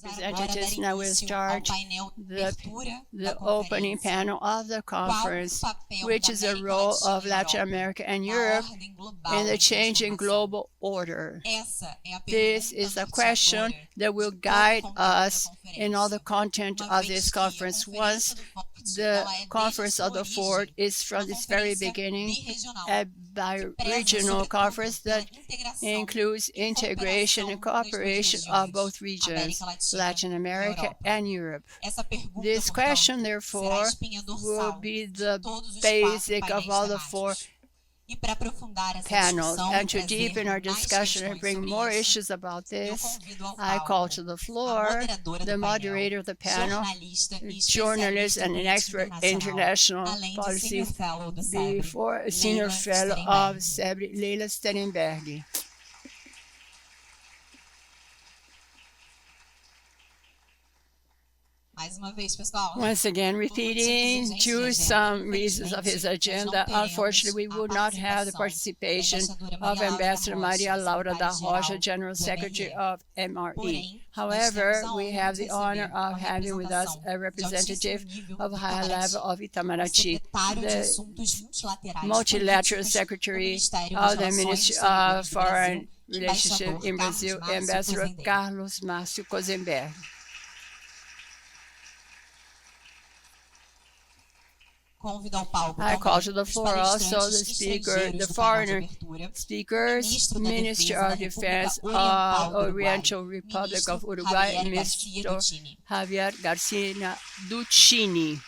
representatives. Now we'll start the opening panel of the conference, which is the role of Latin America and Europe in the changing global order. This is a question that will guide us in all the content of this conference. Once the Conference of the Fourth is from its very beginning a bi-regional conference that includes integration and cooperation of both regions, Latin America and Europe. This question, therefore, will be the basic of all the four panels. And to deepen our discussion and bring more issues about this, I call to the floor the moderator of the panel, journalist and an expert in international policies, before senior fellow of CEBRI, Leila Sterenberg. Once again, repeating, due to some reasons of his agenda, unfortunately, we would not have the participation of Ambassador Maria Laura da Rocha, General Secretary of MRE. However, we have the honor of having with us a representative of high level of Itamaraty, the Multilateral Secretary of the Ministry of Foreign Relations in Brazil, Ambassador Carlos Márcio Cozendey. I call to the floor also the foreign speakers, Minister of Defense of Oriental Republic of Uruguay, Mr. Javier García Duchini.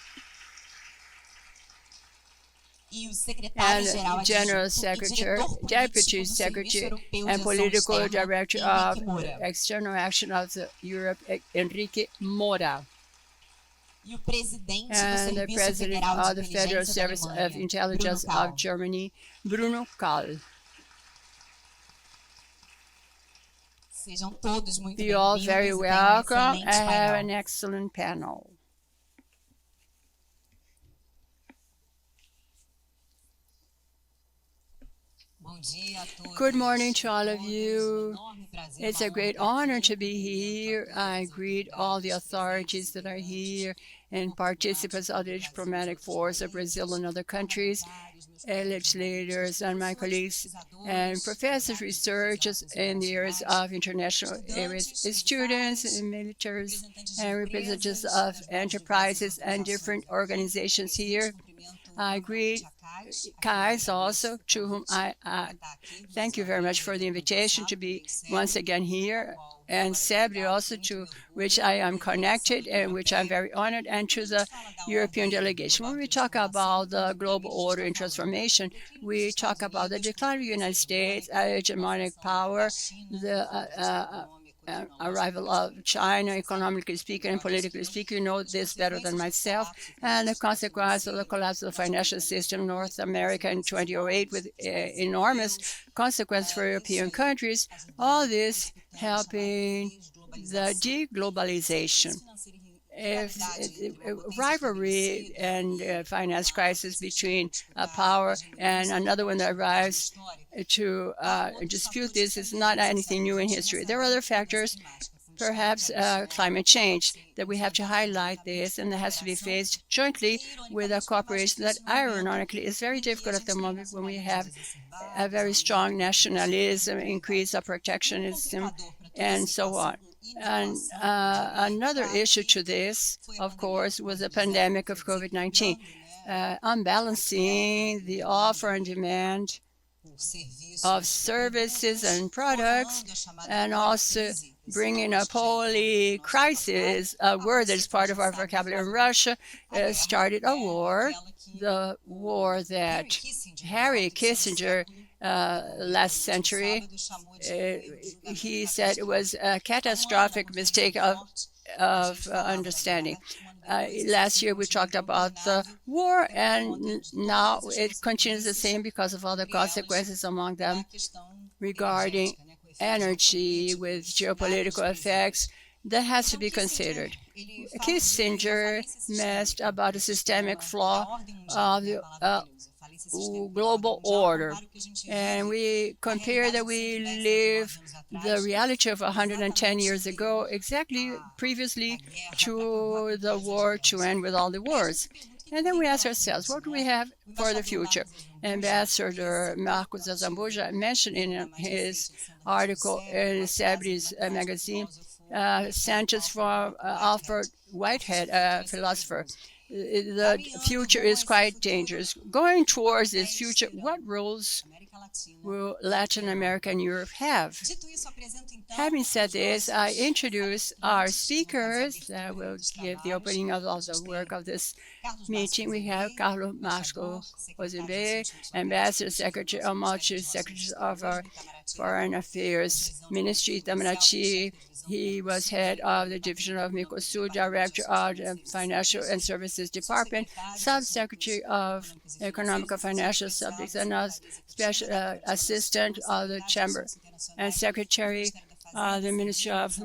And General Secretary, Deputy Secretary, and Political Director of External Action of the Europe, Enrique Mora. And the President of the Federal Service of Intelligence of Germany, Bruno Kahl. Be all very welcome. I have an excellent panel. Good morning to all of you. It's a great honor to be here. I greet all the authorities that are here and participants of the diplomatic force of Brazil and other countries, legislators and my colleagues and professors, researchers in the areas of international areas, students and militaries and representatives of enterprises and different organizations here. I greet Kahl also, to whom I thank you very much for the invitation to be once again here, and CEBRI also, to which I am connected and which I'm very honored, and to the European delegation. When we talk about the global order and transformation, we talk about the decline of the United States, hegemonic power, the arrival of China, economically speaking and politically speaking. You know this better than myself. And the consequence of the collapse of the financial system in North America in 2008 with enormous consequences for European countries. All this helping the deglobalization. If rivalry and finance crisis between power and another one that arrives to dispute this is not anything new in history. There are other factors, perhaps climate change, that we have to highlight this, and that has to be faced jointly with a cooperation that, ironically, is very difficult at the moment when we have a very strong nationalism, increase of protectionism, and so on. And another issue to this, of course, was the pandemic of COVID-19, unbalancing the offer and demand of services and products, and also bringing up holy crisis, a word that is part of our vocabulary. In Russia started a war, the war that Henry Kissinger last century, he said it was a catastrophic mistake of understanding. Last year we talked about the war, and now it continues the same because of all the consequences, among them regarding energy with geopolitical effects that has to be considered. Kissinger messed about a systemic flaw of the global order. And we compare that we live the reality of 110 years ago, exactly previously to the war to end with all the wars. And then we ask ourselves, what do we have for the future? Ambassador Marcos Azambuja mentioned in his article in CEBRI's magazine, sentence from Alfred Whitehead, a philosopher. The future is quite dangerous. Going towards this future, what roles will Latin America and Europe have? Having said this, I introduce our speakers that will give the opening of all the work of this meeting. We have Kahl Cozendey, Ambassador, Secretary of Secretary of our Foreign Affairs Ministry, Itamaraty. He was head of the Division of Mercosul, Director of the Financial and Services Department, Subsecretary of Economic and Financial Subjects, and Special Assistant of the Chamber, and Secretary of the Ministry of,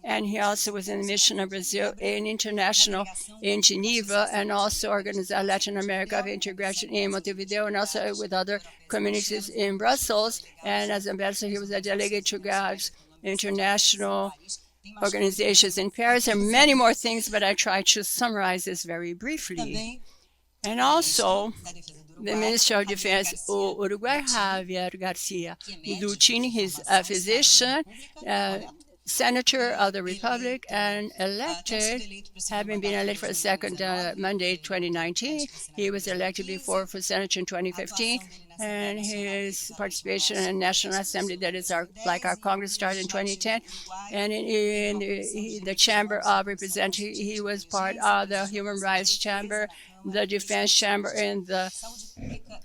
and he also was in the mission of Brazil in international in Geneva, and also organized Latin America of integration in Montevideo, and also with other communities in Brussels. And as ambassador, he was a delegate to God's international organizations in Paris, and many more things, but I try to summarize this very briefly. And also, the Minister of Defense of Uruguay, Javier García. Duchini, he's a physician, Senator of the Republic, and elected, having been elected for the second Monday 2019. He was elected before for Senator in 2015, and his participation in the National Assembly, that is like our Congress, started in 2010. And in the Chamber of Representatives, he was part of the Human Rights Chamber, the Defense Chamber, and the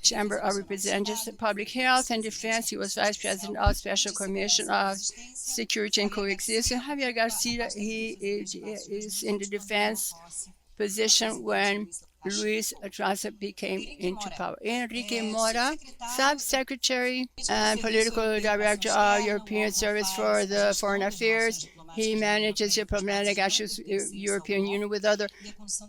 Chamber of Representatives of Public Health and Defense. He was Vice President of Special Commission of Security and Coexistence. Javier Garcia, he is in the defense position when Luis Atraza became into power. Enrique Mora, Subsecretary and Political Director of European Service for the Foreign Affairs. He manages diplomatic issues European Union with other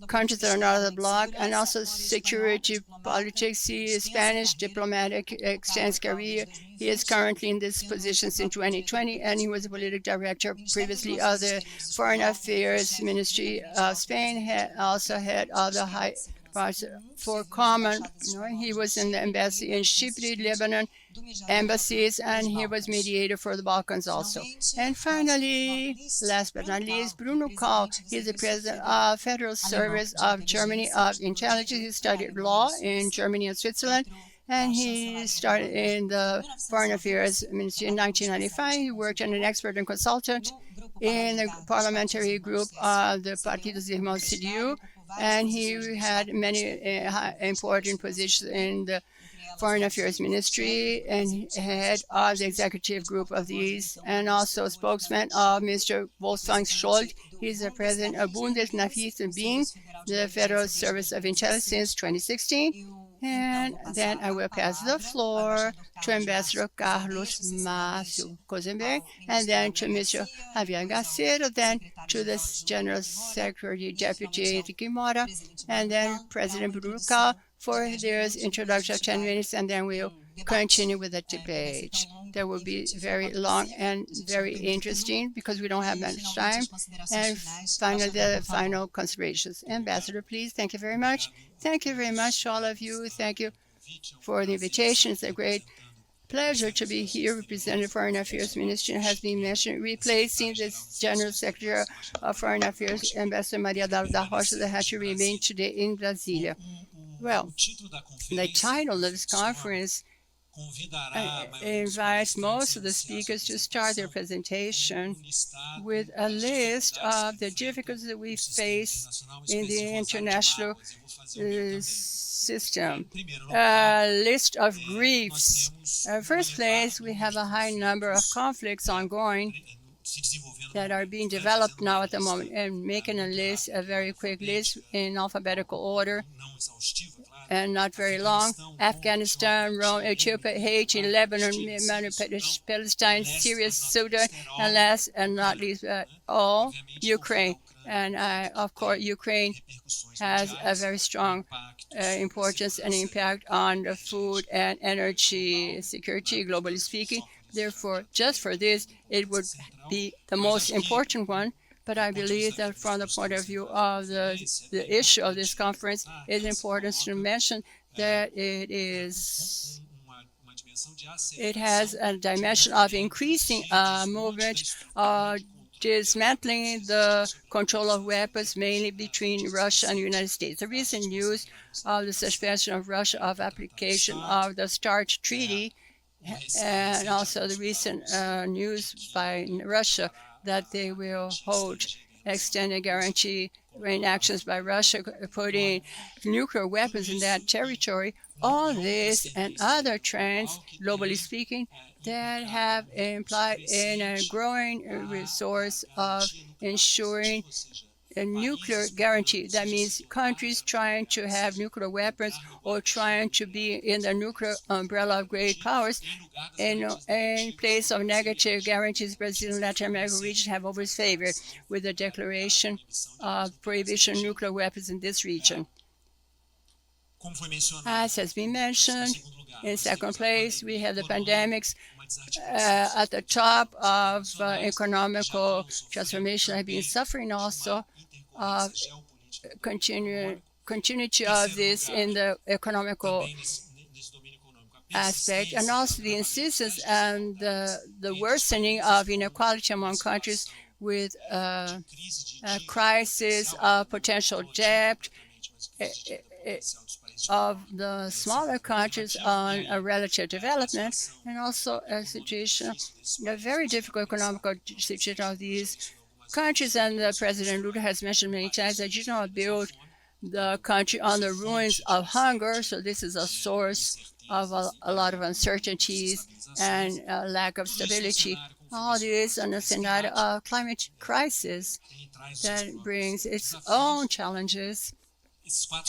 countries that are not of the bloc, and also security politics. He is Spanish diplomatic extensive career. He is currently in this position since 2020, and he was a political director previously of the Foreign Affairs Ministry of Spain, also head of the High for Common. He was in the embassy in CEBRI, Lebanon, embassies, and he was mediator for the Balkans also. And finally, last but not least, Bruno Kahl. He is the president of Federal Service of Germany of Intelligence. He studied law in Germany and Switzerland, and he started in the Foreign Affairs Ministry in 1995. He worked as an expert and consultant in the parliamentary group of the Partidos Irmãos CDU, and he had many important positions in the Foreign Affairs Ministry and head of the executive group of these, and also spokesman of Mr. Wolfgang Scholz. He's the president of Bundesnachrichtendienst, the Federal Service of Intelligence, since 2016. And then I will pass the floor to Ambassador Carlos Márcio Cozendey, and then to Mr. Javier García, then to the General Secretary Deputy Enrique Mora, and then President Bruno Kahl for their introduction of 10 minutes, and then we'll continue with the debate. That will be very long and very interesting because we don't have much time. And finally, the final considerations. Ambassador, please. Thank you very much. Thank you very much to all of you. Thank you for the invitation. It's a great pleasure to be here. Representing Foreign Affairs Ministry has been mentioned, replacing the General Secretary of Foreign Affairs, Ambassador Maria da Rocha, that had to remain today in Brasília. Well, the title of this conference invites most of the speakers to start their presentation with a list of the difficulties that we face in the international system, a list of griefs. First place, we have a high number of conflicts ongoing that are being developed now at the moment, and making a list, a very quick list in alphabetical order. and not very long. Afghanistan, Rome, Ethiopia, Haiti, Lebanon, Palestine, Syria, Sudan, and last and not least all, Ukraine. And of course, Ukraine has a very strong importance and impact on the food and energy security, globally speaking. Therefore, just for this, it would be the most important one. But I believe that from the point of view of the issue of this conference, it's important to mention that it has a dimension of increasing movement, dismantling the control of weapons, mainly between Russia and the United States. The recent news of the suspension of Russia of application of the START treaty, and also the recent news by Russia that they will hold extended guarantee in actions by Russia putting nuclear weapons in that territory. All this and other trends, globally speaking, that have implied in a growing resource of ensuring a nuclear guarantee. That means countries trying to have nuclear weapons or trying to be in the nuclear umbrella of great powers. In place of negative guarantees, Brazil and Latin American region have always favored with the declaration of prohibition of nuclear weapons in this region. As has been mentioned, in second place, we have the pandemics. At the top of economical transformation, have been suffering also of continuity of this in the economical aspect, and also the insistence and the worsening of inequality among countries with a crisis of potential debt of the smaller countries on a relative development, and also a situation, a very difficult economical situation of these countries. And President Lula has mentioned many times that you don't build the country on the ruins of hunger, so this is a source of a lot of uncertainties and lack of stability. All this on a scenario of climate crisis that brings its own challenges.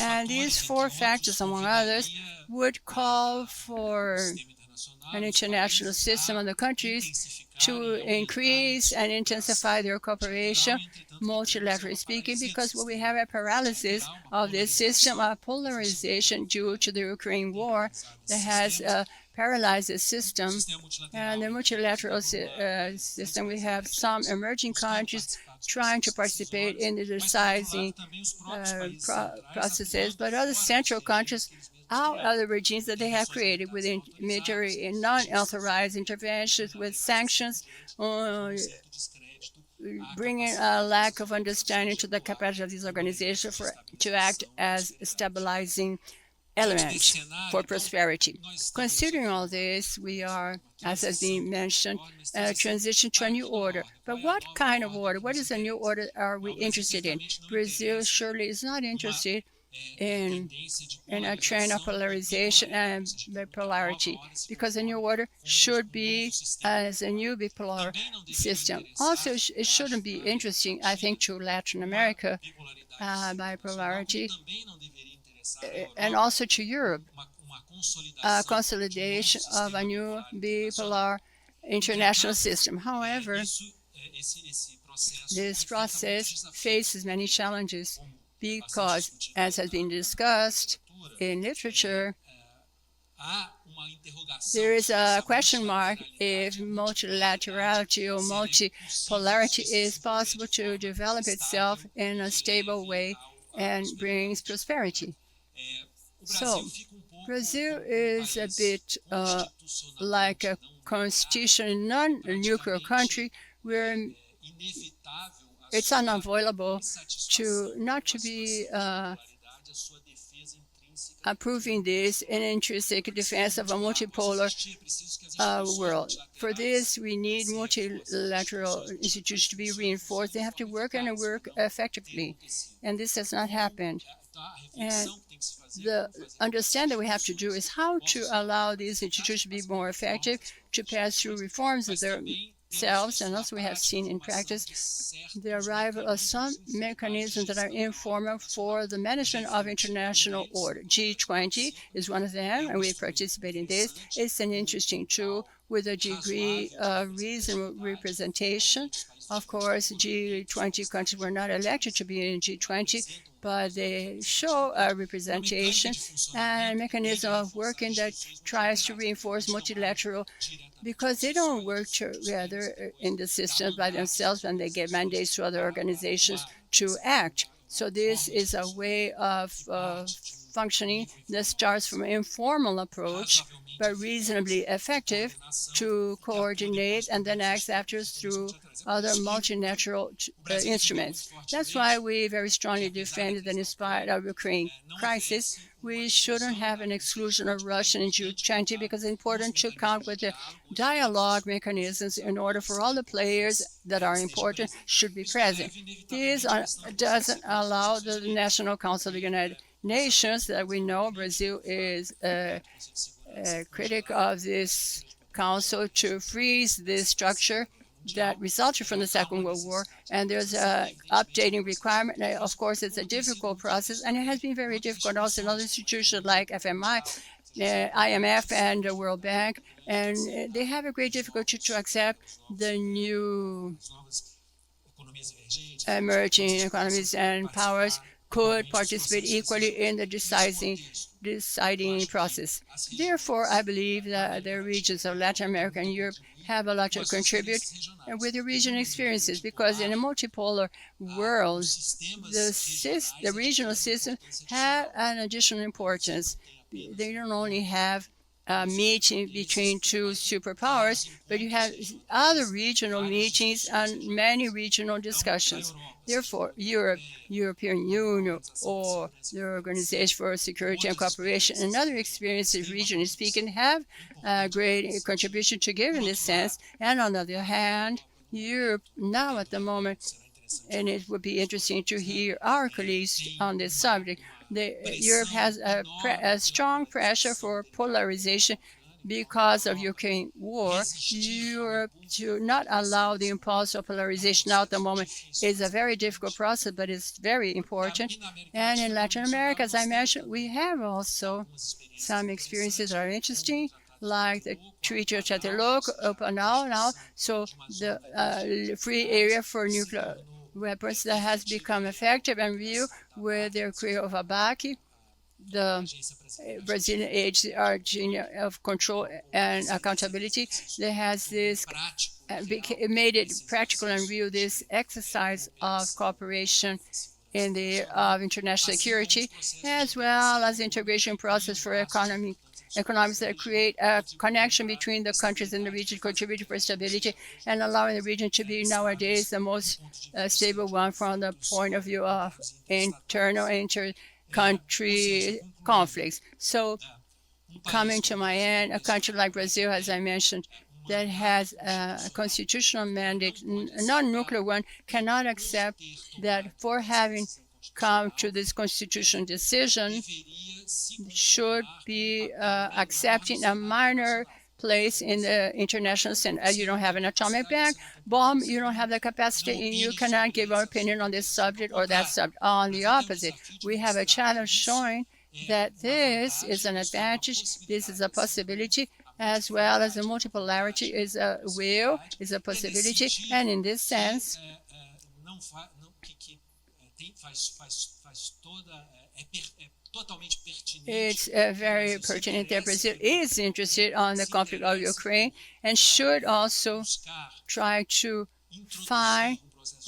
And these four factors, among others, would call for an international system of the countries to increase and intensify their cooperation, multilaterally speaking, because what we have a paralysis of this system of polarization due to the Ukraine war that has paralyzed the system. And the multilateral system, we have some emerging countries trying to participate in the deciding processes, but other central countries out of the regimes that they have created with military and non-authorized interventions, with sanctions, bringing a lack of understanding to the capacity of these organizations to act as stabilizing elements for prosperity. Considering all this, we are, as has been mentioned, transition to a new order. But what kind of order? What is a new order are we interested in? Brazil surely is not interested in a trend of polarization and bipolarity, because a new order should be as a new bipolar system. Also, it shouldn't be interesting, I think, to Latin America, bipolarity, and also to Europe, a consolidation of a new bipolar international system. However, this process faces many challenges because, as has been discussed in literature, there is a question mark if multilaterality or multipolarity is possible to develop itself in a stable way and brings prosperity. So, Brazil is a bit like a constitutional non-nuclear country where it's unavoidable not to be approving this in intrinsic defense of a multipolar world. For this, we need multilateral institutions to be reinforced. They have to work and work effectively, and this has not happened. And the understand that we have to do is how to allow these institutions to be more effective, to pass through reforms that they're themselves, and also we have seen in practice the arrival of some mechanisms that are informal for the management of international order. G20 is one of them, and we participate in this. It's an interesting tool with a degree of reasonable representation. Of course, G20 countries were not elected to be in G20, but they show a representation and a mechanism of working that tries to reinforce multilateral, because they don't work together in the system by themselves when they get mandates to other organizations to act. So this is a way of functioning that starts from an informal approach, but reasonably effective to coordinate and then act after through other multilateral instruments. That's why we very strongly defended that in spite of Ukraine crisis, we shouldn't have an exclusion of Russia in G20, because it's important to count with the dialogue mechanisms in order for all the players that are important should be present. This doesn't allow the National Council of the United Nations, that we know Brazil is a critic of this council, to freeze this structure that resulted from the Second World War, and there's an updating requirement. Of course, it's a difficult process, and it has been very difficult also in other institutions like FMI, IMF, and the World Bank, and they have a great difficulty to accept the new emerging economies and powers could participate equally in the deciding process. Therefore, I believe that the regions of Latin America and Europe have a lot to contribute with the regional experiences, because in a multipolar world, the regional systems have an additional importance. They don't only have a meeting between two superpowers, but you have other regional meetings and many regional discussions. Therefore, European Union, or the Organization for Security and Cooperation, and other experiences, regionally speaking, have a great contribution to give in this sense. And on the other hand, Europe now at the moment, and it would be interesting to hear our colleagues on this subject, Europe has a strong pressure for polarization because of Ukraine war. Europe to not allow the impulse of polarization now at the moment is a very difficult process, but it's very important. And in Latin America, as I mentioned, we have also some experiences that are interesting, like the Treaty of Tlatelolco open now, so the free area for nuclear weapons that has become effective and real with the creation of ABAC, the Brazilian Agency of Control and Accountability, that has this, made it practical and real, this exercise of cooperation in the area of international security, as well as the integration process for economics that create a connection between the countries in the region, contributing for stability and allowing the region to be nowadays the most stable one from the point of view of internal inter-country conflicts. So coming to my end, a country like Brazil, as I mentioned, that has a constitutional mandate, a non-nuclear one, cannot accept that for having come to this constitutional decision should be accepting a minor place in the international scene. As you don't have an atomic bomb, you don't have the capacity, and you cannot give an opinion on this subject or that subject. On the opposite, we have a challenge showing that this is an advantage, this is a possibility, as well as the multipolarity is a will, is a possibility, and in this sense, it's very pertinent that Brazil is interested on the conflict of Ukraine and should also try to find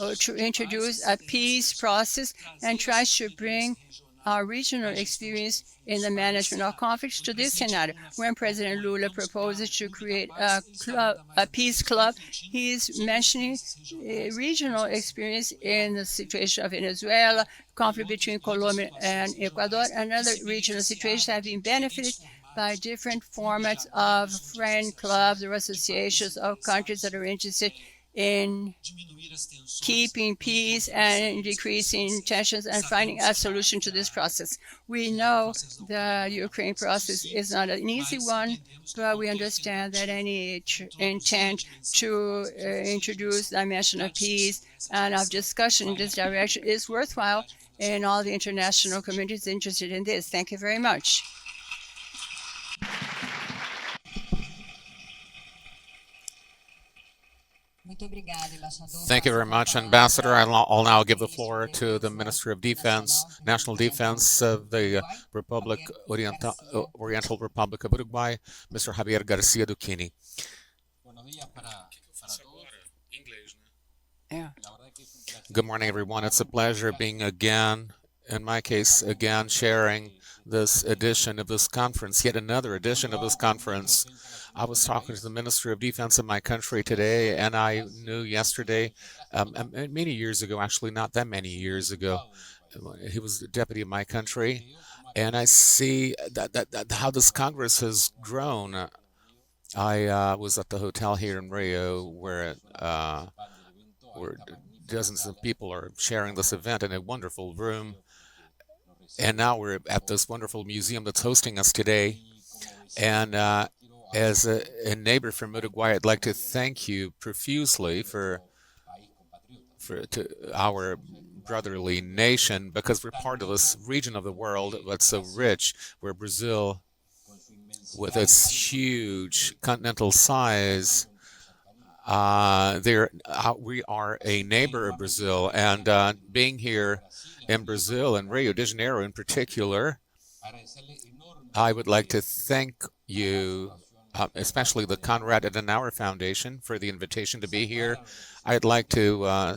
or to introduce a peace process and try to bring our regional experience in the management of conflicts to this scenario. When President Lula proposes to create a peace club, he is mentioning regional experience in the situation of Venezuela, conflict between Colombia and Ecuador, and other regional situations have been benefited by different formats of friend clubs or associations of countries that are interested in keeping peace and decreasing tensions and finding a solution to this process. We know the Ukraine process is not an easy one, but we understand that any intent to introduce dimension of peace and of discussion in this direction is worthwhile, and all the international community is interested in this. Thank you very much. Thank you very much, Ambassador. I'll now give the floor to the Minister of Defense, National Defense of the Oriental Republic of Uruguay, Mr. Javier García Duchini. Good morning, everyone. It's a pleasure being again, in my case, again, sharing this edition of this conference, yet another edition of this conference. I was talking to the Minister of Defense of my country today, and I knew yesterday, many years ago, actually not that many years ago, he was the deputy of my country, and I see that how this Congress has grown. I was at the hotel here in Rio where dozens of people are sharing this event in a wonderful room. And now we're at this wonderful museum that's hosting us today. And as a neighbor from Uruguay, I'd like to thank you profusely to our brotherly nation, because we're part of this region of the world that's so rich, where Brazil, with its huge continental size, we are a neighbor of Brazil, and being here in Brazil and Rio de Janeiro in particular, I would like to thank you, especially the Konrad Adenauer Foundation, for the invitation to be here. I'd like to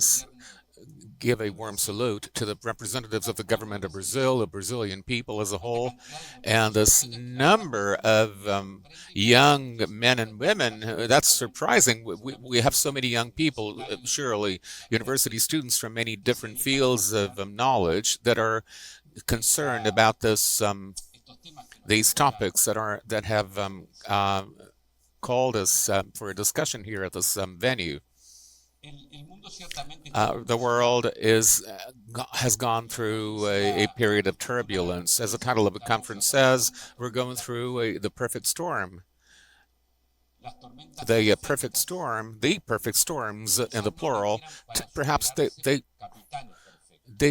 give a warm salute to the representatives of the government of Brazil, the Brazilian people as a whole, and this number of young men and women. That's surprising. We have so many young people, surely university students from many different fields of knowledge that are concerned about this, these topics that have called us for a discussion here at this venue. The world has gone through a period of turbulence. As the title of the conference says, we're going through the perfect storm. The perfect storms in the plural, perhaps they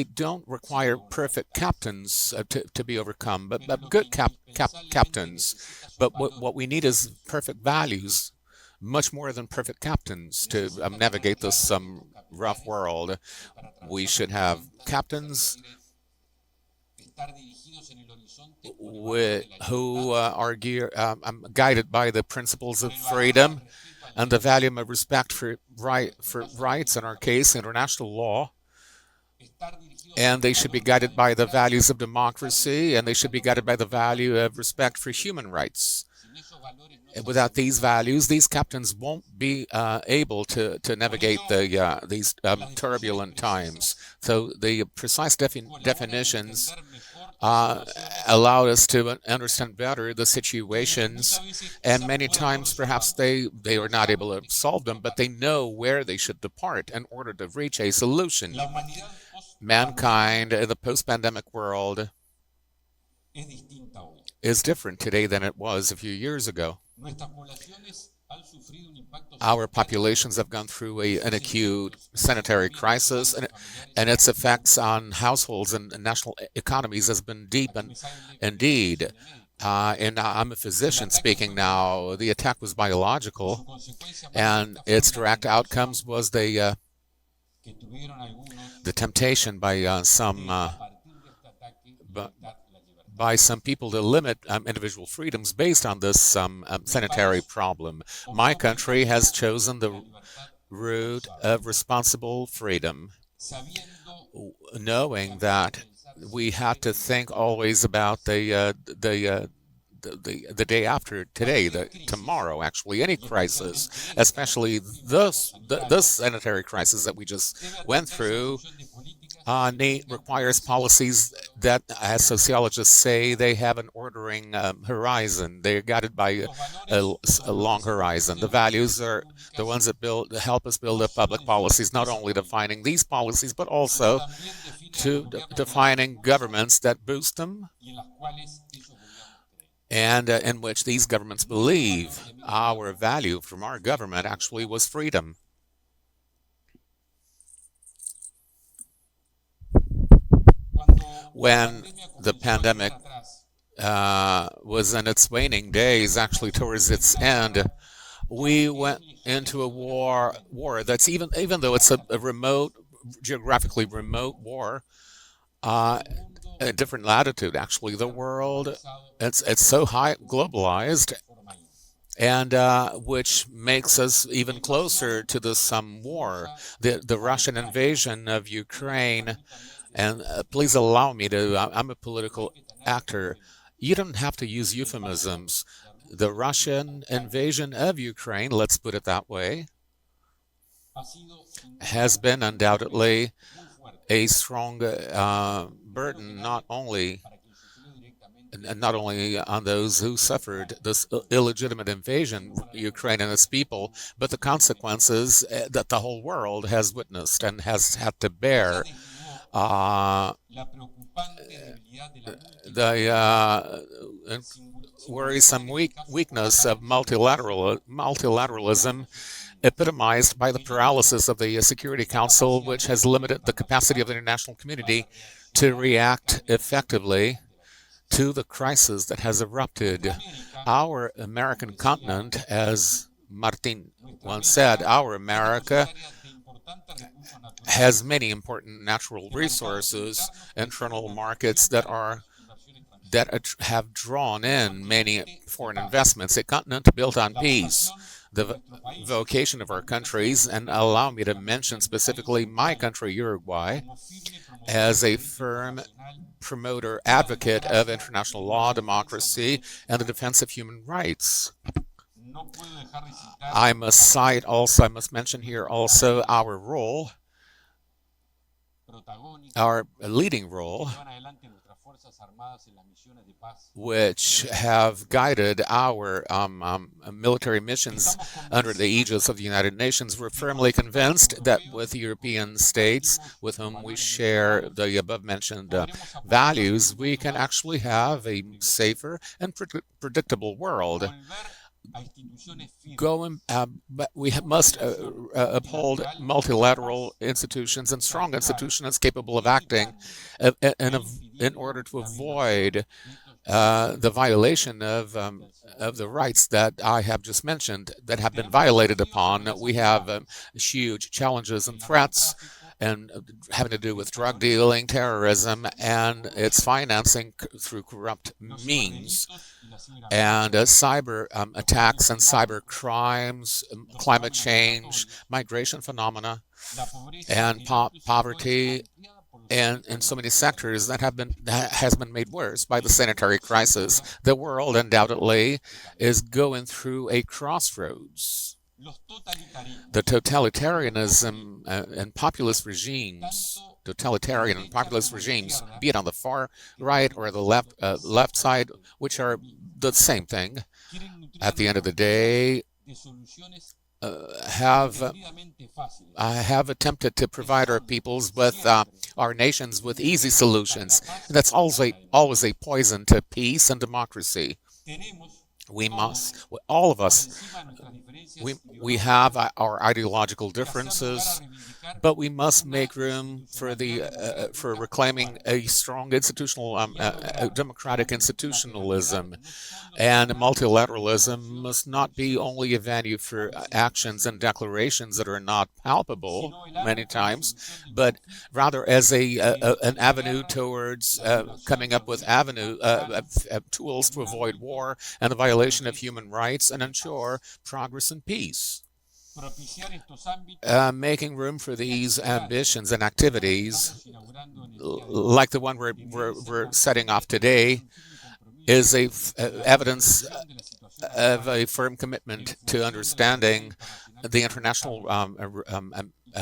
don't require perfect captains to be overcome, but good captains. But what we need is perfect values, much more than perfect captains to navigate this rough world. We should have captains who are guided by the principles of freedom and the value of respect for rights, in our case, international law. And they should be guided by the values of democracy, and they should be guided by the value of respect for human rights. Without these values, these captains won't be able to navigate these turbulent times. So the precise definitions allowed us to understand better the situations, and many times perhaps they are not able to solve them, but they know where they should depart in order to reach a solution. Mankind in the post-pandemic world is different today than it was a few years ago. Our populations have gone through an acute sanitary crisis, and its effects on households and national economies has been deep and indeed. And I'm a physician speaking now. The attack was biological, and its direct outcomes was the temptation by some people to limit individual freedoms based on this sanitary problem. My country has chosen the route of responsible freedom, knowing that we had to think always about the day after today, tomorrow, actually, any crisis, especially this sanitary crisis that we just went through, requires policies that, as sociologists say, they have an ordering horizon. They're guided by a long horizon. The values are the ones that help us build up public policies, not only defining these policies, but also to defining governments that boost them and in which these governments believe. Our value from our government actually was freedom. When the pandemic was in its waning days, actually towards its end, we went into a war that's even though it's a remote, geographically remote war, a different latitude. Actually, the world, it's so high globalized, and which makes us even closer to this war, the Russian invasion of Ukraine. And please allow me to, I'm a political actor. You don't have to use euphemisms. The Russian invasion of Ukraine, let's put it that way, has been undoubtedly a strong burden, not only on those who suffered this illegitimate invasion, Ukraine and its people, but the consequences that the whole world has witnessed and has had to bear. The worrisome weakness of multilateralism, epitomized by the paralysis of the Security Council, which has limited the capacity of the international community to react effectively to the crisis that has erupted. Our American continent, as Martin once said, our America has many important natural resources, internal markets that have drawn in many foreign investments, a continent built on peace. The vocation of our countries, and allow me to mention specifically my country, Uruguay, as a firm promoter, advocate of international law, democracy, and the defense of human rights. I must mention here also our role, our leading role, which have guided our military missions under the aegis of the United Nations. We're firmly convinced that with European states with whom we share the above-mentioned values, we can actually have a safer and predictable world. But we must uphold multilateral institutions and strong institutions capable of acting in order to avoid the violation of the rights that I have just mentioned that have been violated upon. We have huge challenges and threats and having to do with drug dealing, terrorism, and its financing through corrupt means, and cyber attacks and cyber crimes, climate change, migration phenomena, and poverty, and in so many sectors that has been made worse by the sanitary crisis. The world undoubtedly is going through a crossroads. The totalitarianism and populist regimes, be it on the far right or the left side, which are the same thing, at the end of the day, have attempted to provide our peoples with our nations with easy solutions. And that's always a poison to peace and democracy. We must, all of us, we have our ideological differences, but we must make room for reclaiming a strong institutional, democratic institutionalism. And multilateralism must not be only a venue for actions and declarations that are not palpable many times, but rather as an avenue towards coming up with tools to avoid war and the violation of human rights and ensure progress and peace. Making room for these ambitions and activities, like the one we're setting off today, is evidence of a firm commitment to understanding the international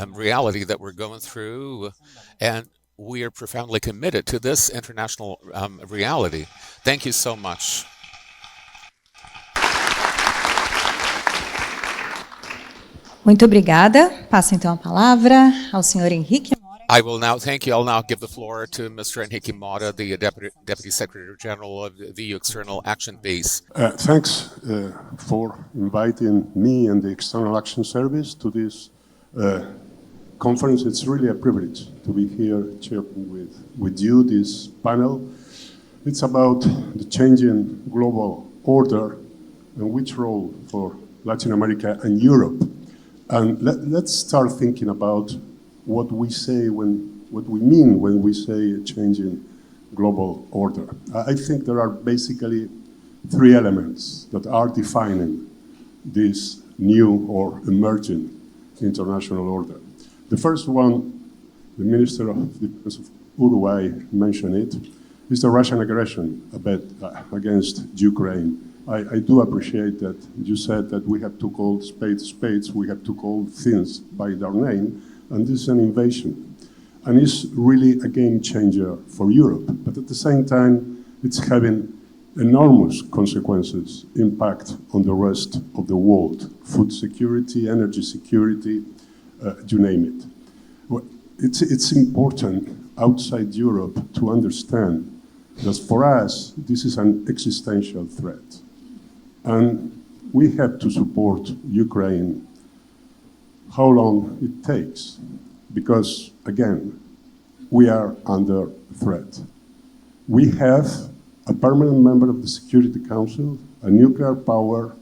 reality that we're going through, and we are profoundly committed to this international reality. Thank you so much. Muito obrigada. Passo então a palavra ao senhor Enrique Mora. I will now thank you. I'll now give the floor to Mr. Enrique Mora, the Deputy Secretary-General of the External Action Base. Thanks for inviting me and the External Action Service to this conference. It's really a privilege to be here sharing with you this panel. It's about the changing global order and which role for Latin America and Europe. And let's start thinking about what we mean when we say a changing global order. I think there are basically three elements that are defining this new or emerging international order. The first one, the Minister of Defense of Uruguay mentioned it, is the Russian aggression against Ukraine. I do appreciate that you said that we have to call spades, we have to call things by their name, and this is an invasion. And it's really a game changer for Europe, but at the same time, it's having enormous consequences, impact on the rest of the world, food security, energy security, you name it. Well, it's important outside Europe to understand that for us, this is an existential threat. And we have to support Ukraine how long it takes, because again, we are under threat. We have a permanent member of the Security Council, a nuclear power,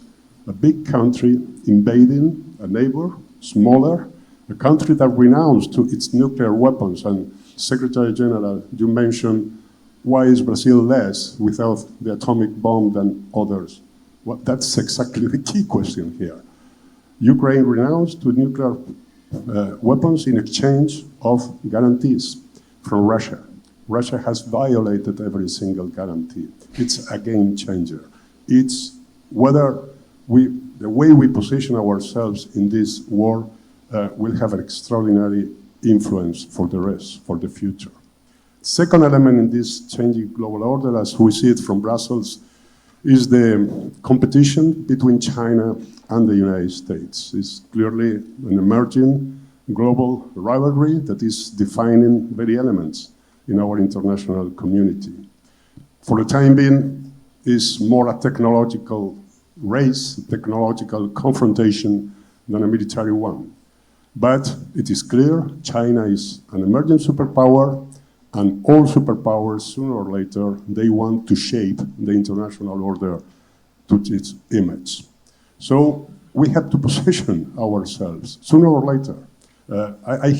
a big country invading a neighbor, smaller, a country that renounced to its nuclear weapons. And Secretary-General, you mentioned, why is Brazil less without the atomic bomb than others? Well, that's exactly the key question here. Ukraine renounced to nuclear weapons in exchange of guarantees from Russia. Russia has violated every single guarantee. It's a game changer. It's whether the way we position ourselves in this war will have an extraordinary influence for the rest, for the future. Second element in this changing global order, as we see it from Brussels, is the competition between China and the United States. It's clearly an emerging global rivalry that is defining very elements in our international community. For the time being, it's more a technological race, technological confrontation than a military one. But it is clear China is an emerging superpower, and all superpowers, sooner or later, they want to shape the international order to its image. So we have to position ourselves, sooner or later. I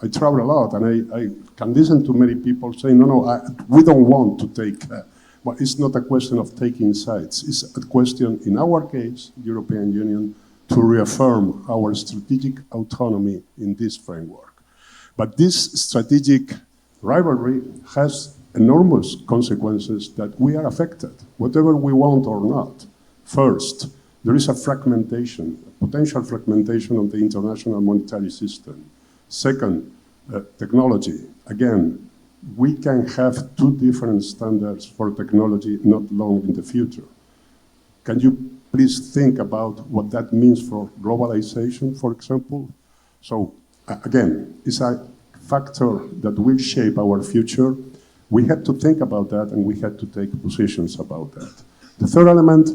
travel a lot, and I can listen to many people saying, we don't want to take, but it's not a question of taking sides. It's a question, in our case, European Union, to reaffirm our strategic autonomy in this framework. But this strategic rivalry has enormous consequences that we are affected, whatever we want or not. First, there is a fragmentation, a potential fragmentation of the international monetary system. Second, technology. Again, we can have two different standards for technology not long in the future. Can you please think about what that means for globalization, for example? So, again, it's a factor that will shape our future. We have to think about that, and we have to take positions about that. The third element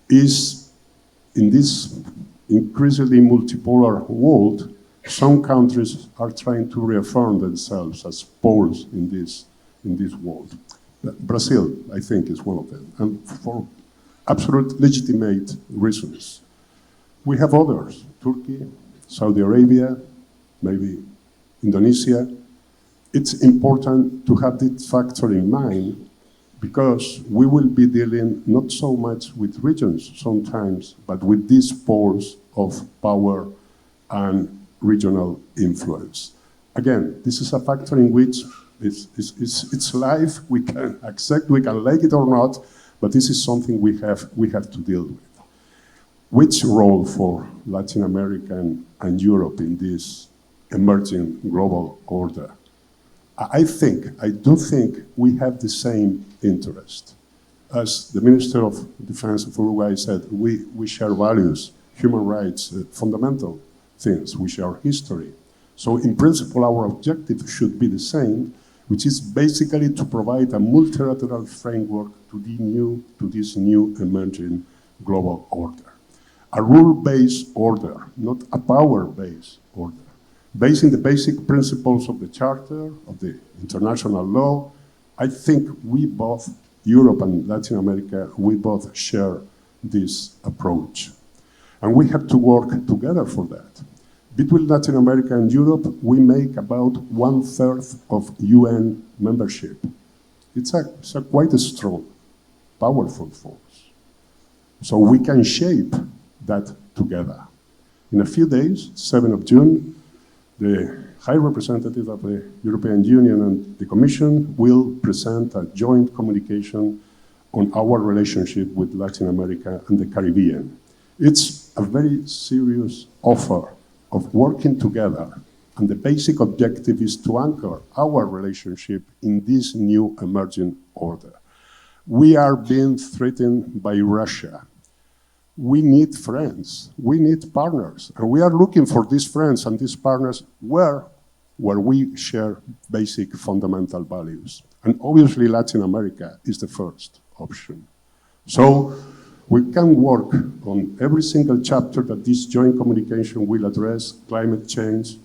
is, in this increasingly multipolar world, some countries are trying to reaffirm themselves as poles in this world. Brazil, I think, is one of them, and for absolute legitimate reasons. We have others, Turkey, Saudi Arabia, maybe Indonesia. It's important to have this factor in mind, because we will be dealing not so much with regions sometimes, but with these poles of power and regional influence. Again, this is a factor in which it's life. We can accept, we can like it or not, but this is something we have to deal with. Which role for Latin America and Europe in this emerging global order? I do think we have the same interest. As the Minister of Defense of Uruguay said, we share values, human rights, fundamental things. We share history. So in principle, our objective should be the same, which is basically to provide a multilateral framework to this new emerging global order. A rule-based order, not a power-based order, based on the basic principles of the Charter, of the international law. I think we both, Europe and Latin America, we both share this approach. And we have to work together for that. Between Latin America and Europe, we make about 1/3 of UN membership. It's a quite a strong, powerful force. So we can shape that together. In a few days, 7th of June, the High Representative of the European Union and the Commission will present a joint communication on our relationship with Latin America and the Caribbean. It's a very serious offer of working together, and the basic objective is to anchor our relationship in this new emerging order. We are being threatened by Russia. We need friends, we need partners, and we are looking for these friends and these partners where we share basic fundamental values. And obviously Latin America is the first option. So we can work on every single chapter that this joint communication will address: climate change,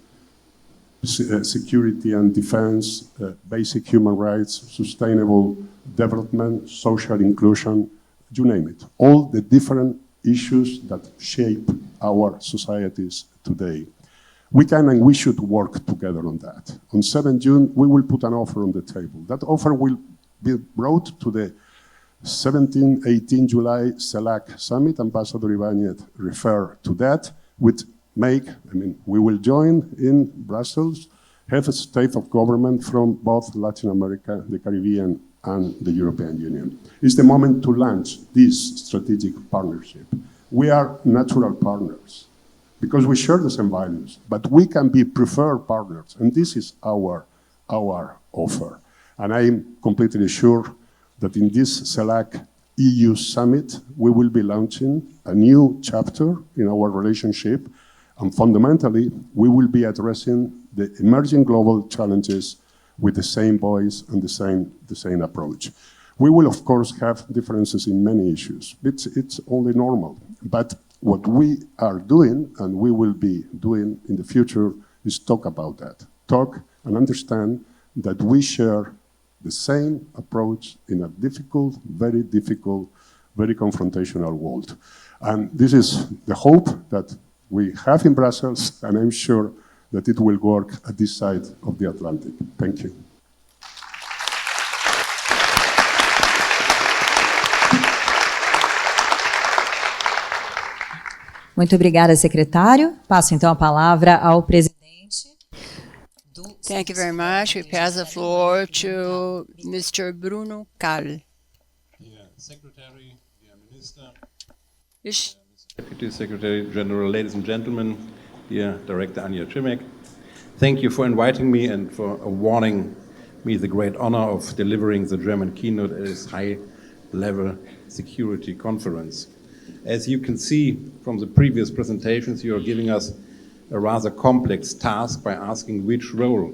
security and defense, basic human rights, sustainable development, social inclusion, you name it. All the different issues that shape our societies today. We can and we should work together on that. On 7 June, we will put an offer on the table. That offer will be brought to the 17-18 July CELAC Summit. Ambassador Ibáñez referred to that. We will join in Brussels, have a state of government from both Latin America, the Caribbean, and the European Union. It's the moment to launch this strategic partnership. We are natural partners because we share the same values, but we can be preferred partners, and this is our offer. And I'm completely sure that in this CELAC EU summit, we will be launching a new chapter in our relationship, and fundamentally, we will be addressing the emerging global challenges with the same voice and the same approach. We will, of course, have differences in many issues. It's only normal. But what we are doing, and we will be doing in the future, is talk about that. Talk and understand that we share the same approach in a difficult, very confrontational world. And this is the hope that we have in Brussels, and I'm sure that it will work at this side of the Atlantic. Thank you. Muito obrigada, secretário. Passo então a palavra ao presidente do... Thank you very much. We pass the floor to Mr. Bruno Kahl. Secretary, dear Minister, Is- Deputy Secretary General, ladies and gentlemen, dear Director Anja Trimek, thank you for inviting me and for awarding me the great honor of delivering the German keynote at this high-level security conference. As you can see from the previous presentations, you are giving us a rather complex task by asking which role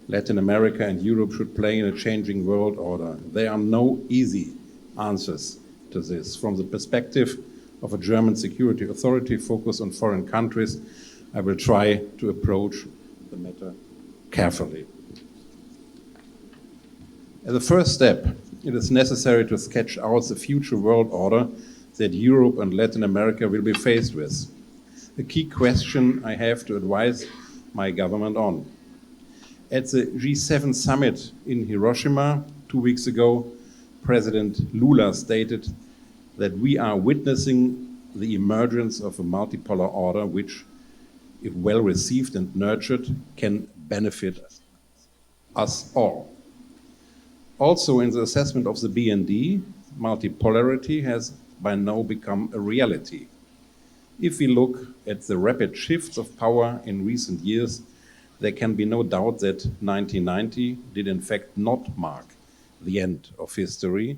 Latin America and Europe should play in a changing world order. There are no easy answers to this. From the perspective of a German security authority focused on foreign countries, I will try to approach the matter carefully. As a first step, it is necessary to sketch out the future world order that Europe and Latin America will be faced with. A key question I have to advise my government on. At the G7 summit in Hiroshima 2 weeks ago, President Lula stated that we are witnessing the emergence of a multipolar order which, if well received and nurtured, can benefit us all. Also, in the assessment of the BND, multipolarity has by now become a reality. If we look at the rapid shifts of power in recent years, there can be no doubt that 1990 did in fact not mark the end of history,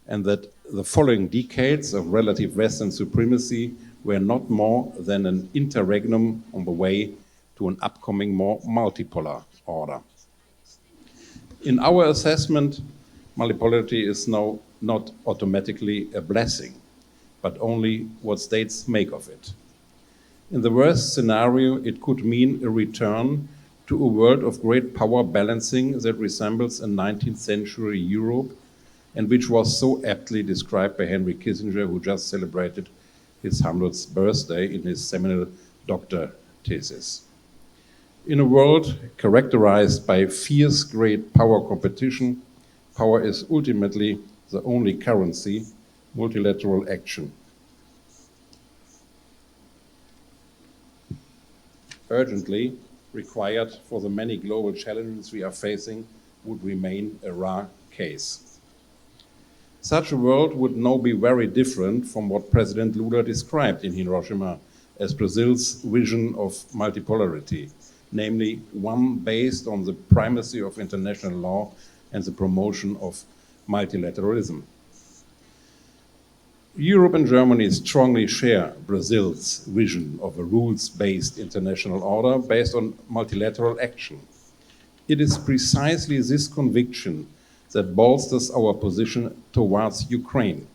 and that the following decades of relative Western supremacy were not more than an interregnum on the way to an upcoming more multipolar order. In our assessment, multipolarity is now not automatically a blessing, but only what states make of it. In the worst scenario, it could mean a return to a world of great power balancing that resembles a 19th century Europe, and which was so aptly described by Henry Kissinger, who just celebrated his 100th birthday in his seminal doctor thesis. In a world characterized by fierce great power competition, power is ultimately the only currency, multilateral action. Urgently required for the many global challenges we are facing would remain a rare case. Such a world would now be very different from what President Lula described in Hiroshima as Brazil's vision of multipolarity, namely one based on the primacy of international law and the promotion of multilateralism. Europe and Germany strongly share Brazil's vision of a rules-based international order based on multilateral action. It is precisely this conviction that bolsters our position towards Ukraine.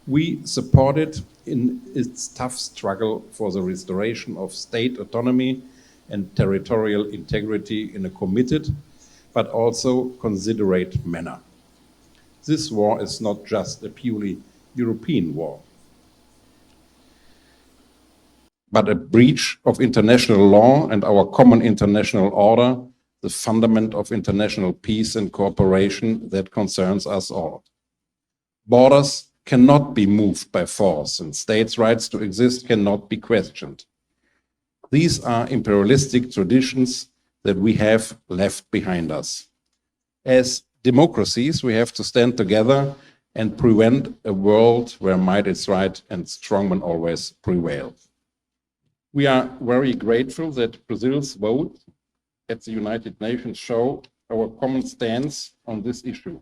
We support it in its tough struggle for the restoration of state autonomy and territorial integrity in a committed but also considerate manner. This war is not just a purely European war, but a breach of international law and our common international order, the fundament of international peace and cooperation that concerns us all. Borders cannot be moved by force, and states' rights to exist cannot be questioned. These are imperialistic traditions that we have left behind us. As democracies, we have to stand together and prevent a world where might is right and strongmen always prevail. We are very grateful that Brazil's vote at the United Nations show our common stance on this issue.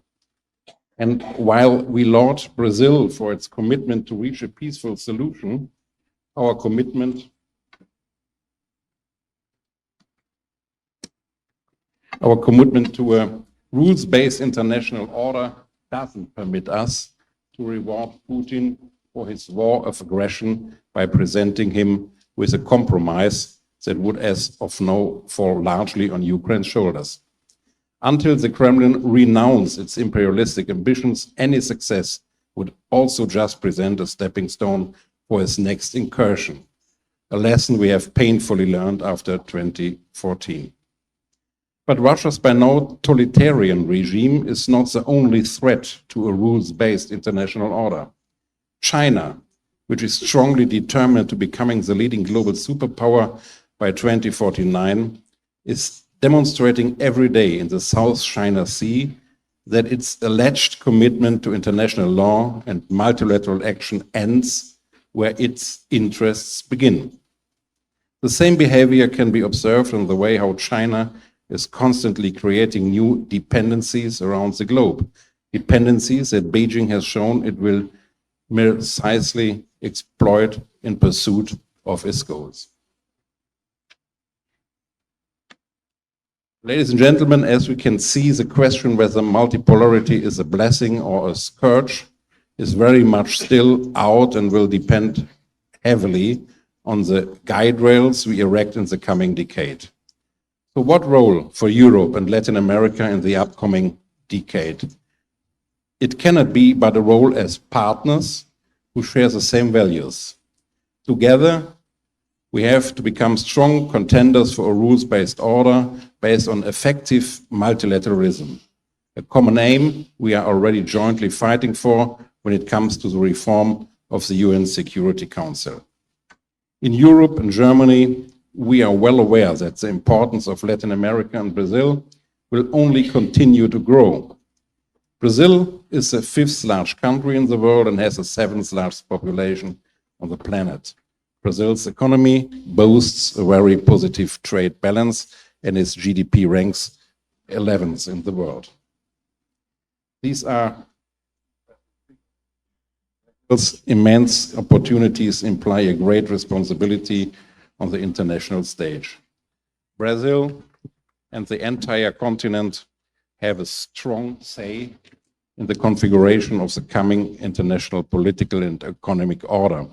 And while we laud Brazil for its commitment to reach a peaceful solution, our commitment to a rules-based international order doesn't permit us to reward Putin for his war of aggression by presenting him with a compromise that would, as of now, fall largely on Ukraine's shoulders. Until the Kremlin renounces its imperialistic ambitions, any success would also just present a stepping stone for its next incursion, a lesson we have painfully learned after 2014. But Russia's by now totalitarian regime is not the only threat to a rules-based international order. China, which is strongly determined to becoming the leading global superpower by 2049, is demonstrating every day in the South China Sea that its alleged commitment to international law and multilateral action ends where its interests begin. The same behavior can be observed in the way how China is constantly creating new dependencies around the globe, dependencies that Beijing has shown it will precisely exploit in pursuit of its goals. Ladies and gentlemen, as we can see, the question whether multipolarity is a blessing or a scourge is very much still out and will depend heavily on the guide rails we erect in the coming decade. So what role for Europe and Latin America in the upcoming decade? It cannot be but a role as partners who share the same values. Together, we have to become strong contenders for a rules-based order based on effective multilateralism, a common aim we are already jointly fighting for when it comes to the reform of the UN Security Council. In Europe and Germany, we are well aware that the importance of Latin America and Brazil will only continue to grow. Brazil is the 5th largest country in the world and has the 7th largest population on the planet. Brazil's economy boasts a very positive trade balance and its GDP ranks 11th in the world. These are immense opportunities imply a great responsibility on the international stage. Brazil and the entire continent have a strong say in the configuration of the coming international political and economic order.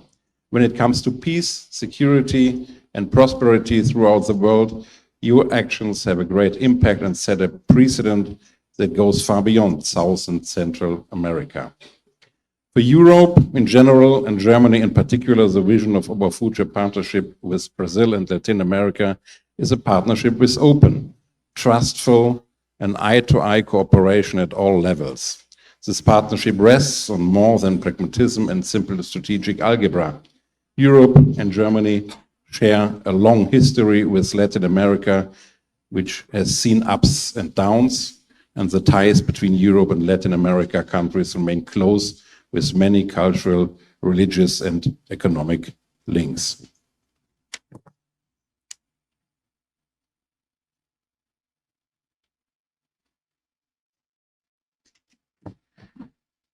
When it comes to peace, security, and prosperity throughout the world, your actions have a great impact and set a precedent that goes far beyond South and Central America. For Europe in general and Germany in particular, the vision of our future partnership with Brazil and Latin America is a partnership with open, trustful, and eye-to-eye cooperation at all levels. This partnership rests on more than pragmatism and simple strategic algebra. Europe and Germany share a long history with Latin America, which has seen ups and downs, and the ties between Europe and Latin America countries remain close with many cultural, religious, and economic links.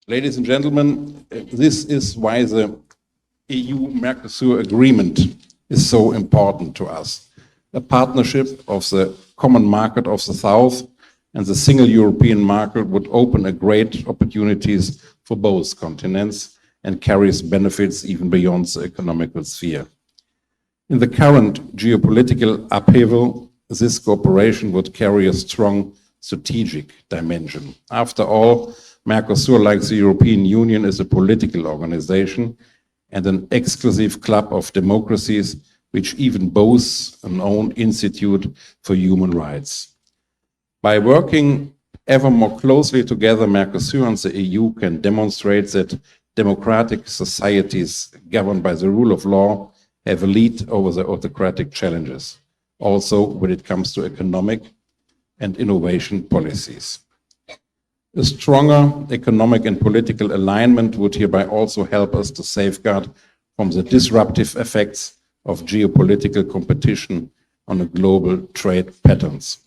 Ladies and gentlemen, this is why the EU-Mercosur agreement is so important to us. A partnership of the common market of the South and the single European market would open a great opportunities for both continents and carries benefits even beyond the economical sphere. In the current geopolitical upheaval, this cooperation would carry a strong strategic dimension. After all, Mercosur, like the European Union, is a political organization and an exclusive club of democracies which even boasts an own institute for human rights. By working ever more closely together, Mercosur and the EU can demonstrate that democratic societies governed by the rule of law have a lead over the autocratic challenges, also when it comes to economic and innovation policies. A stronger economic and political alignment would hereby also help us to safeguard from the disruptive effects of geopolitical competition on the global trade patterns.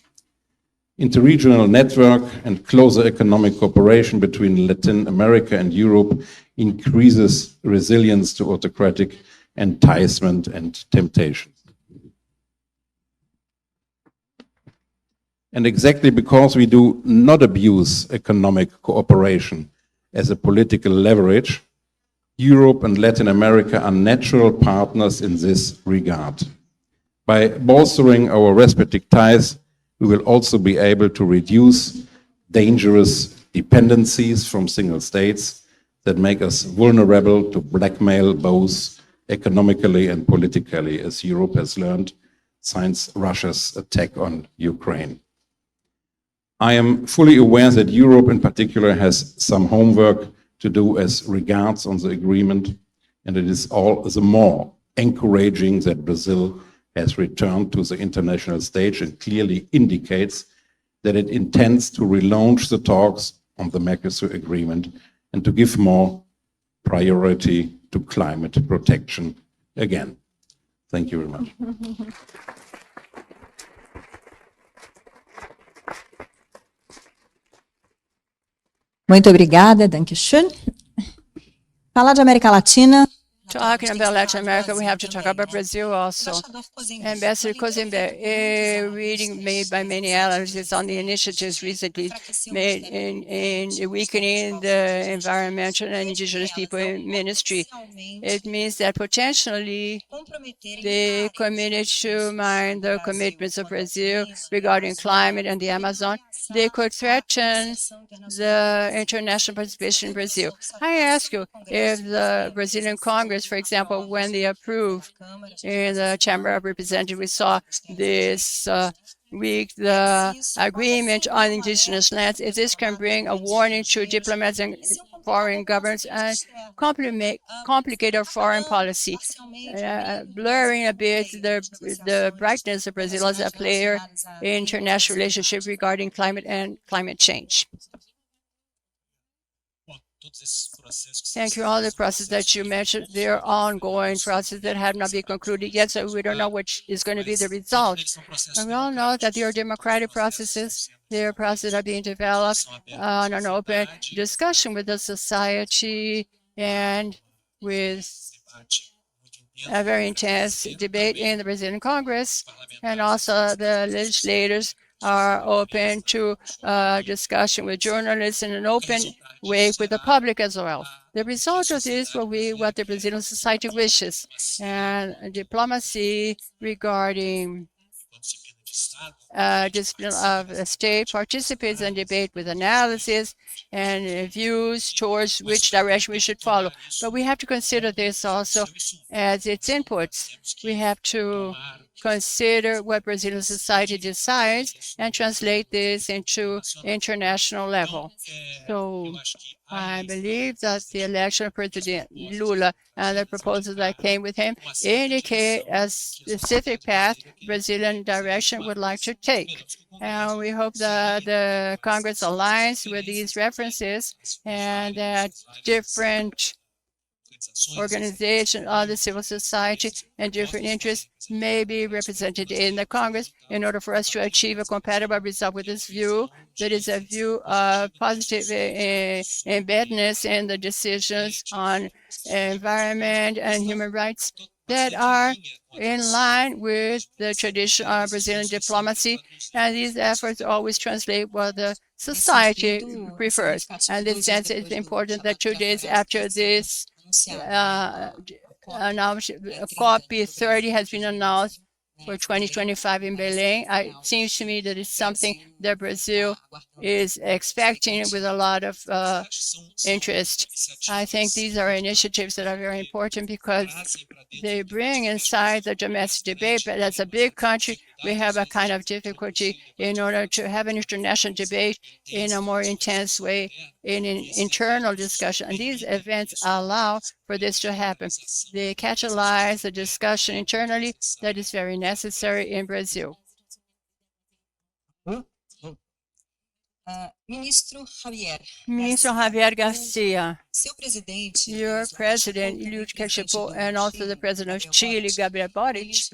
Interregional network and closer economic cooperation between Latin America and Europe increases resilience to autocratic enticement and temptation. And exactly because we do not abuse economic cooperation as a political leverage, Europe and Latin America are natural partners in this regard. By bolstering our respective ties, we will also be able to reduce dangerous dependencies from single states that make us vulnerable to blackmail both economically and politically, as Europe has learned since Russia's attack on Ukraine. I am fully aware that Europe in particular has some homework to do as regards on the agreement, and it is all the more encouraging that Brazil has returned to the international stage and clearly indicates that it intends to relaunch the talks on the Mercosur agreement and to give more priority to climate protection again. Thank you very much. Muito obrigada, Dankeschön. Falar de América Latina. Talking about Latin America, we have to talk about Brazil also. Ambassador Cozendey, a reading made by many analysts on the initiatives recently made in weakening the environmental and indigenous people ministry. It means that potentially they committed to mind the commitments of Brazil regarding climate and the Amazon. They could threaten the international participation in Brazil. I ask you, if the Brazilian Congress, for example, when they approved in the Chamber of Representatives, we saw this week the agreement on indigenous lands, if this can bring a warning to diplomats and foreign governments and complicate our foreign policy, blurring a bit the brightness of Brazil as a player in international relationship regarding climate and climate change. Thank you. All the processes that you mentioned, they're ongoing processes that have not been concluded yet, so we don't know which is going to be the result. And we all know that they are democratic processes. Their processes are being developed on an open discussion with the society and with a very intense debate in the Brazilian Congress, and also the legislators are open to discussion with journalists in an open way with the public as well. The result of this will be what the Brazilian society wishes, and diplomacy regarding discipline of the state participates in debate with analysis and views towards which direction we should follow. But we have to consider this also as its inputs. We have to consider what Brazilian society decides and translate this into international level. So I believe that the election of President Lula and the proposals that came with him indicate a specific path the Brazilian direction would like to take. And we hope that the Congress aligns with these references and that different organizations of the civil society and different interests may be represented in the Congress in order for us to achieve a compatible result with this view. That is a view of positive embeddedness in the decisions on environment and human rights that are in line with the tradition of Brazilian diplomacy, and these efforts always translate what the society prefers. And in this sense, it's important that 2 days after this copy 30 has been announced for 2025 in Belém. It seems to me that it's something that Brazil is expecting with a lot of interest. I think these are initiatives that are very important because they bring inside the domestic debate, but as a big country, we have a kind of difficulty in order to have an international debate in a more intense way in an internal discussion. And these events allow for this to happen. They catalyze the discussion internally that is very necessary in Brazil. Ministro Javier. Minister Javier García, Seu presidente, your president, Ilyich, and also the president of Chile, Gabriel Boric,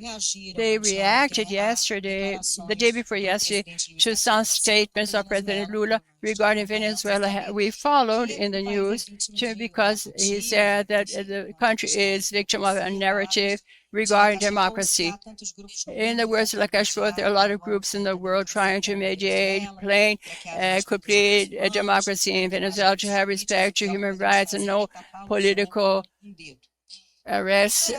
they reacted yesterday, the day before yesterday, to some statements of President Lula regarding Venezuela. We followed in the news because he said that the country is victim of a narrative regarding democracy. In the words of Lacashford, there are a lot of groups in the world trying to mediate plain, complete democracy in Venezuela, to have respect to human rights and no political arrests.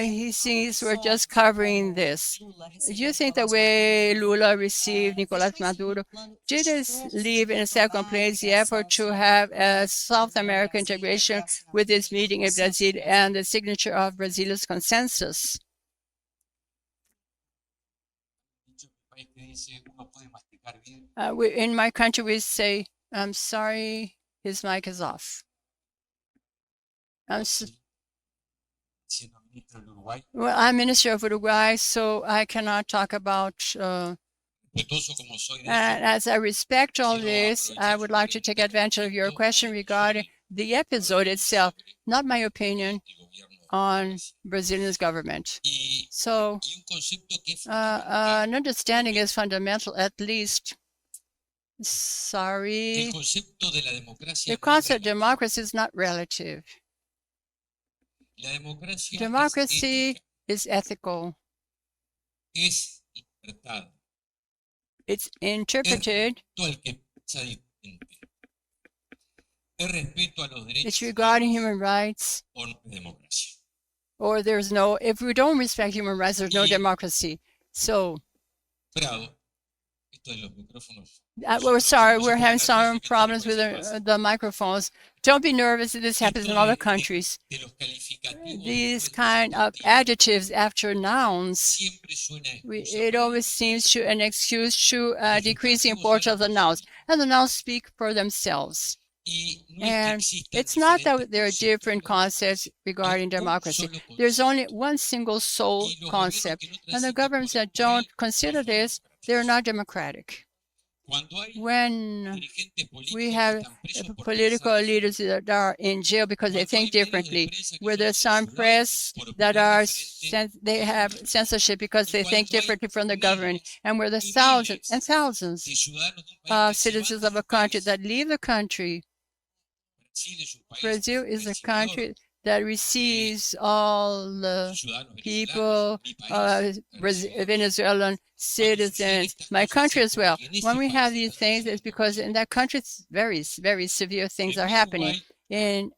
He sees we're just covering this. Do you think the way Lula received Nicolás Maduro did it leave in a second place the effort to have a South American integration with this meeting in Brazil and the signature of Brazil's consensus? In my country, we say, I'm sorry, his mic is off. Well, I'm Minister of Uruguay, so I cannot talk about. As I respect all this, I would like to take advantage of your question regarding the episode itself, not my opinion on Brazilian's government. So an understanding is fundamental, at least. Sorry. The concept of democracy is not relative. Democracy is ethical. It's interpreted. It's regarding human rights. Or there's no, if we don't respect human rights, there's no democracy. So, we're sorry, we're having some problems with the microphones. Don't be nervous, this happens in other countries. These kind of adjectives after nouns, it always seems to an excuse to decrease the importance of the nouns. And the nouns speak for themselves. And it's not that there are different concepts regarding democracy. There's only one single sole concept. And the governments that don't consider this, they're not democratic. when we have political leaders that are in jail because they think differently, where there's some press that are they have censorship because they think differently from the government, and where there's thousands and thousands of citizens of a country that leave the country. Brazil is a country that receives all the people, Venezuelan citizens, my country as well. When we have these things, it's because in that country, very, very severe things are happening. In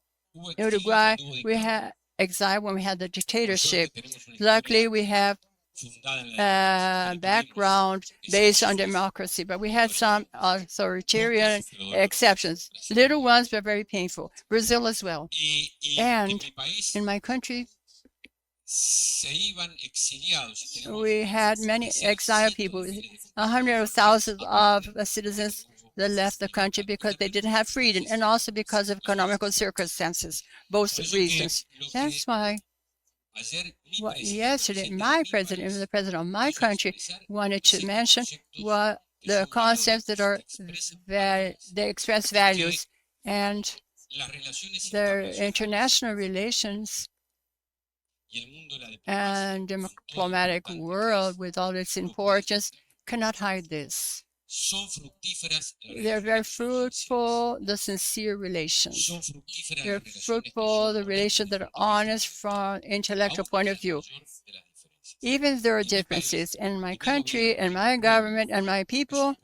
Uruguay, we had exile when we had the dictatorship. Luckily, we have background based on democracy, but we had some authoritarian exceptions, little ones, but very painful. Brazil as well. And in my country, we had many exiled people, 100,000 of citizens that left the country because they didn't have freedom, and also because of economical circumstances, both reasons. That's why yesterday, my president, the president of my country, wanted to mention what the concepts that are they express values, and their international relations and diplomatic world, with all its importance, cannot hide this. They're very fruitful, the sincere relations. They're fruitful, the relations that are honest from intellectual point of view. Even if there are differences in my country and my government and my people,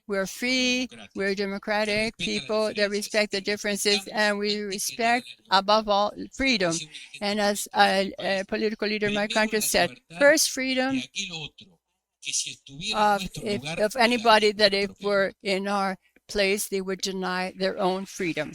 we're free, we're democratic people that respect the differences, and we respect, above all, freedom. And as a political leader in my country said, first freedom, of anybody that if were in our place, they would deny their own freedom.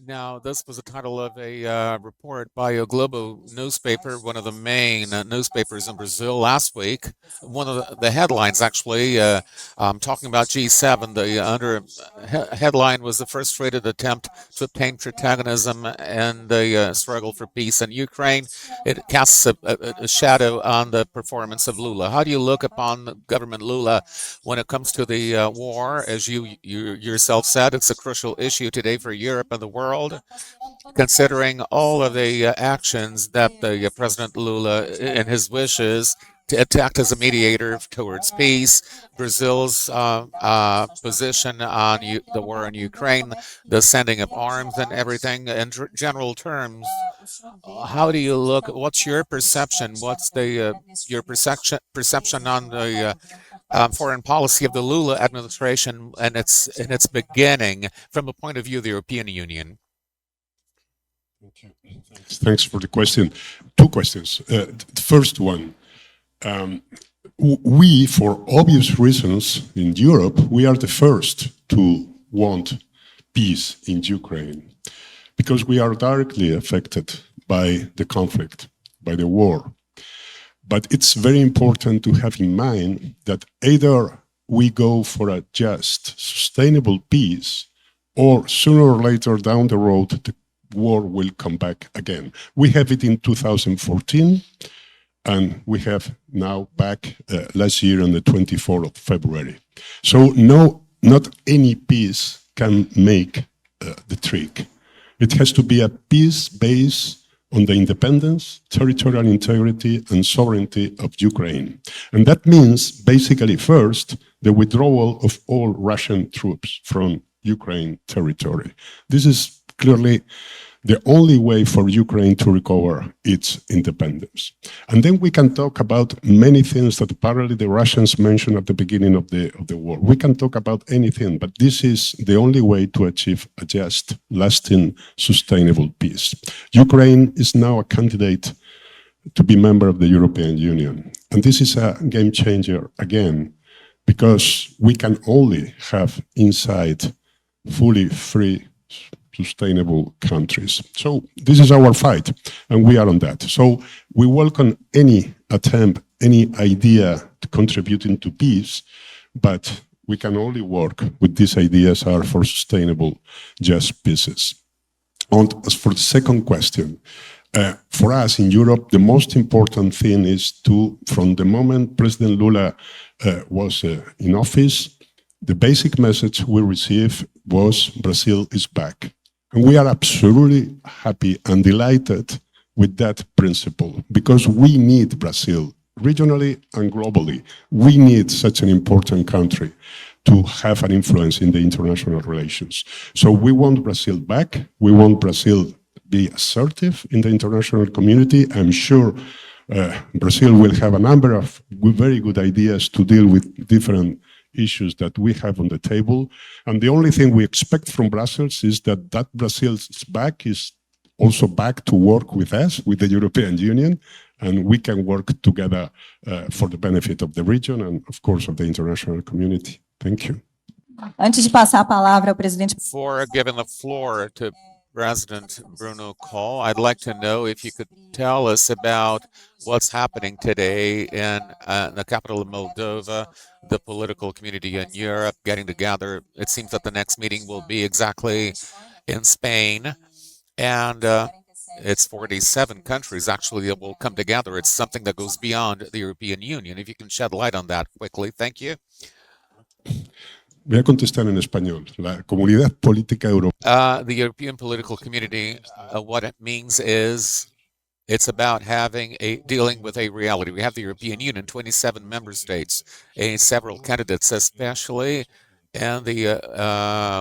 Now, this was the title of a report by O Globo newspaper, one of the main newspapers in Brazil last week. One of the headlines, actually, talking about G7. The headline was the frustrated attempt to obtain protagonism in the struggle for peace in Ukraine. It casts a shadow on the performance of Lula. How do you look upon government Lula when it comes to the war? As you yourself said, it's a crucial issue today for Europe and the world, considering all of the actions that the President Lula and his wishes to act as a mediator towards peace, Brazil's position on the war in Ukraine, the sending of arms and everything. In general terms, how do you look? What's your perception? What's your perception on the foreign policy of the Lula administration and its beginning from the point of view of the European Union? Okay. Thanks for the question. Two questions. The first one, we, for obvious reasons in Europe, we are the first to want peace in Ukraine because we are directly affected by the conflict, by the war. But it's very important to have in mind that either we go for a just, sustainable peace, or sooner or later down the road, the war will come back again. We have it in 2014, and we have now back last year on the 24th of February. So no, not any peace can make the trick. It has to be a peace based on the independence, territorial integrity, and sovereignty of Ukraine. And that means, basically, first, the withdrawal of all Russian troops from Ukraine territory. This is clearly the only way for Ukraine to recover its independence. And then we can talk about many things that apparently the Russians mentioned at the beginning of the war. We can talk about anything, but this is the only way to achieve a just, lasting, sustainable peace. Ukraine is now a candidate to be member of the European Union. And this is a game changer again, because we can only have inside fully free, sustainable countries. So this is our fight, and we are on that. So we welcome any attempt, any idea to contributing to peace, but we can only work with these ideas are for sustainable, just peace. And as for the second question, for us in Europe, the most important thing is to, from the moment President Lula was in office, the basic message we received was Brazil is back. And we are absolutely happy and delighted with that principle, because we need Brazil regionally and globally. We need such an important country to have an influence in the international relations. So we want Brazil back. We want Brazil be assertive in the international community. I'm sure Brazil will have a number of very good ideas to deal with different issues that we have on the table. And the only thing we expect from Brussels is that Brazil's back is also back to work with us, with the European Union, and we can work together for the benefit of the region and, of course, of the international community. Thank you. Antes de passar a palavra ao presidente. Before giving the floor to President Bruno Kahl, I'd like to know if you could tell us about what's happening today in the capital of Moldova, the political community in Europe getting together. It seems that the next meeting will be exactly in Spain, and it's 47 countries actually that will come together. It's something that goes beyond the European Union. If you can shed light on that quickly, thank you. Voy a contestar en español. La Comunidad Política Europea. The European political community, what it means is it's about dealing with a reality. We have the European Union, 27 member states, several candidates, especially in the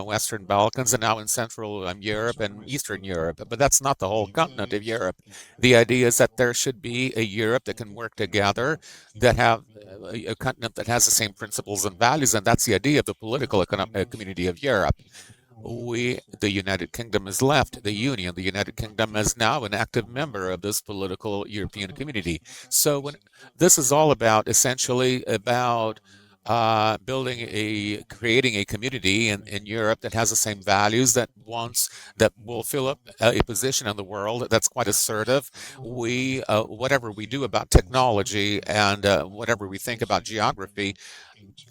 Western Balkans and now in Central Europe and Eastern Europe. But that's not the whole continent of Europe. The idea is that there should be a Europe that can work together, that have a continent that has the same principles and values, and that's the idea of the political community of Europe. The United Kingdom has left the Union. The United Kingdom is now an active member of this political European community. So this is all about, essentially, about creating a community in Europe that has the same values, that will fill up a position in the world that's quite assertive. Whatever we do about technology and whatever we think about geography,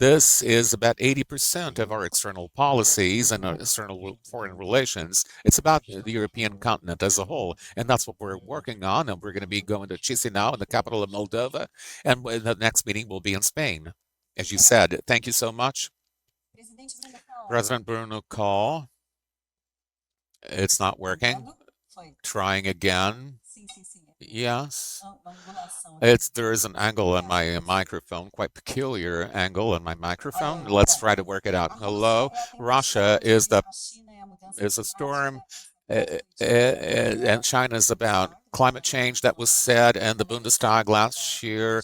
this is about 80% of our external policies and our external foreign relations. It's about the European continent as a whole, and that's what we're working on. And we're going to be going to Chisinau, the capital of Moldova, and the next meeting will be in Spain, as you said. Thank you so much. President Bruno Kahl. It's not working. Trying again. Yes. There is an angle on my microphone, quite peculiar angle on my microphone. Let's try to work it out. Hello. Russia is a storm, and China is about climate change. That was said in the Bundestag last year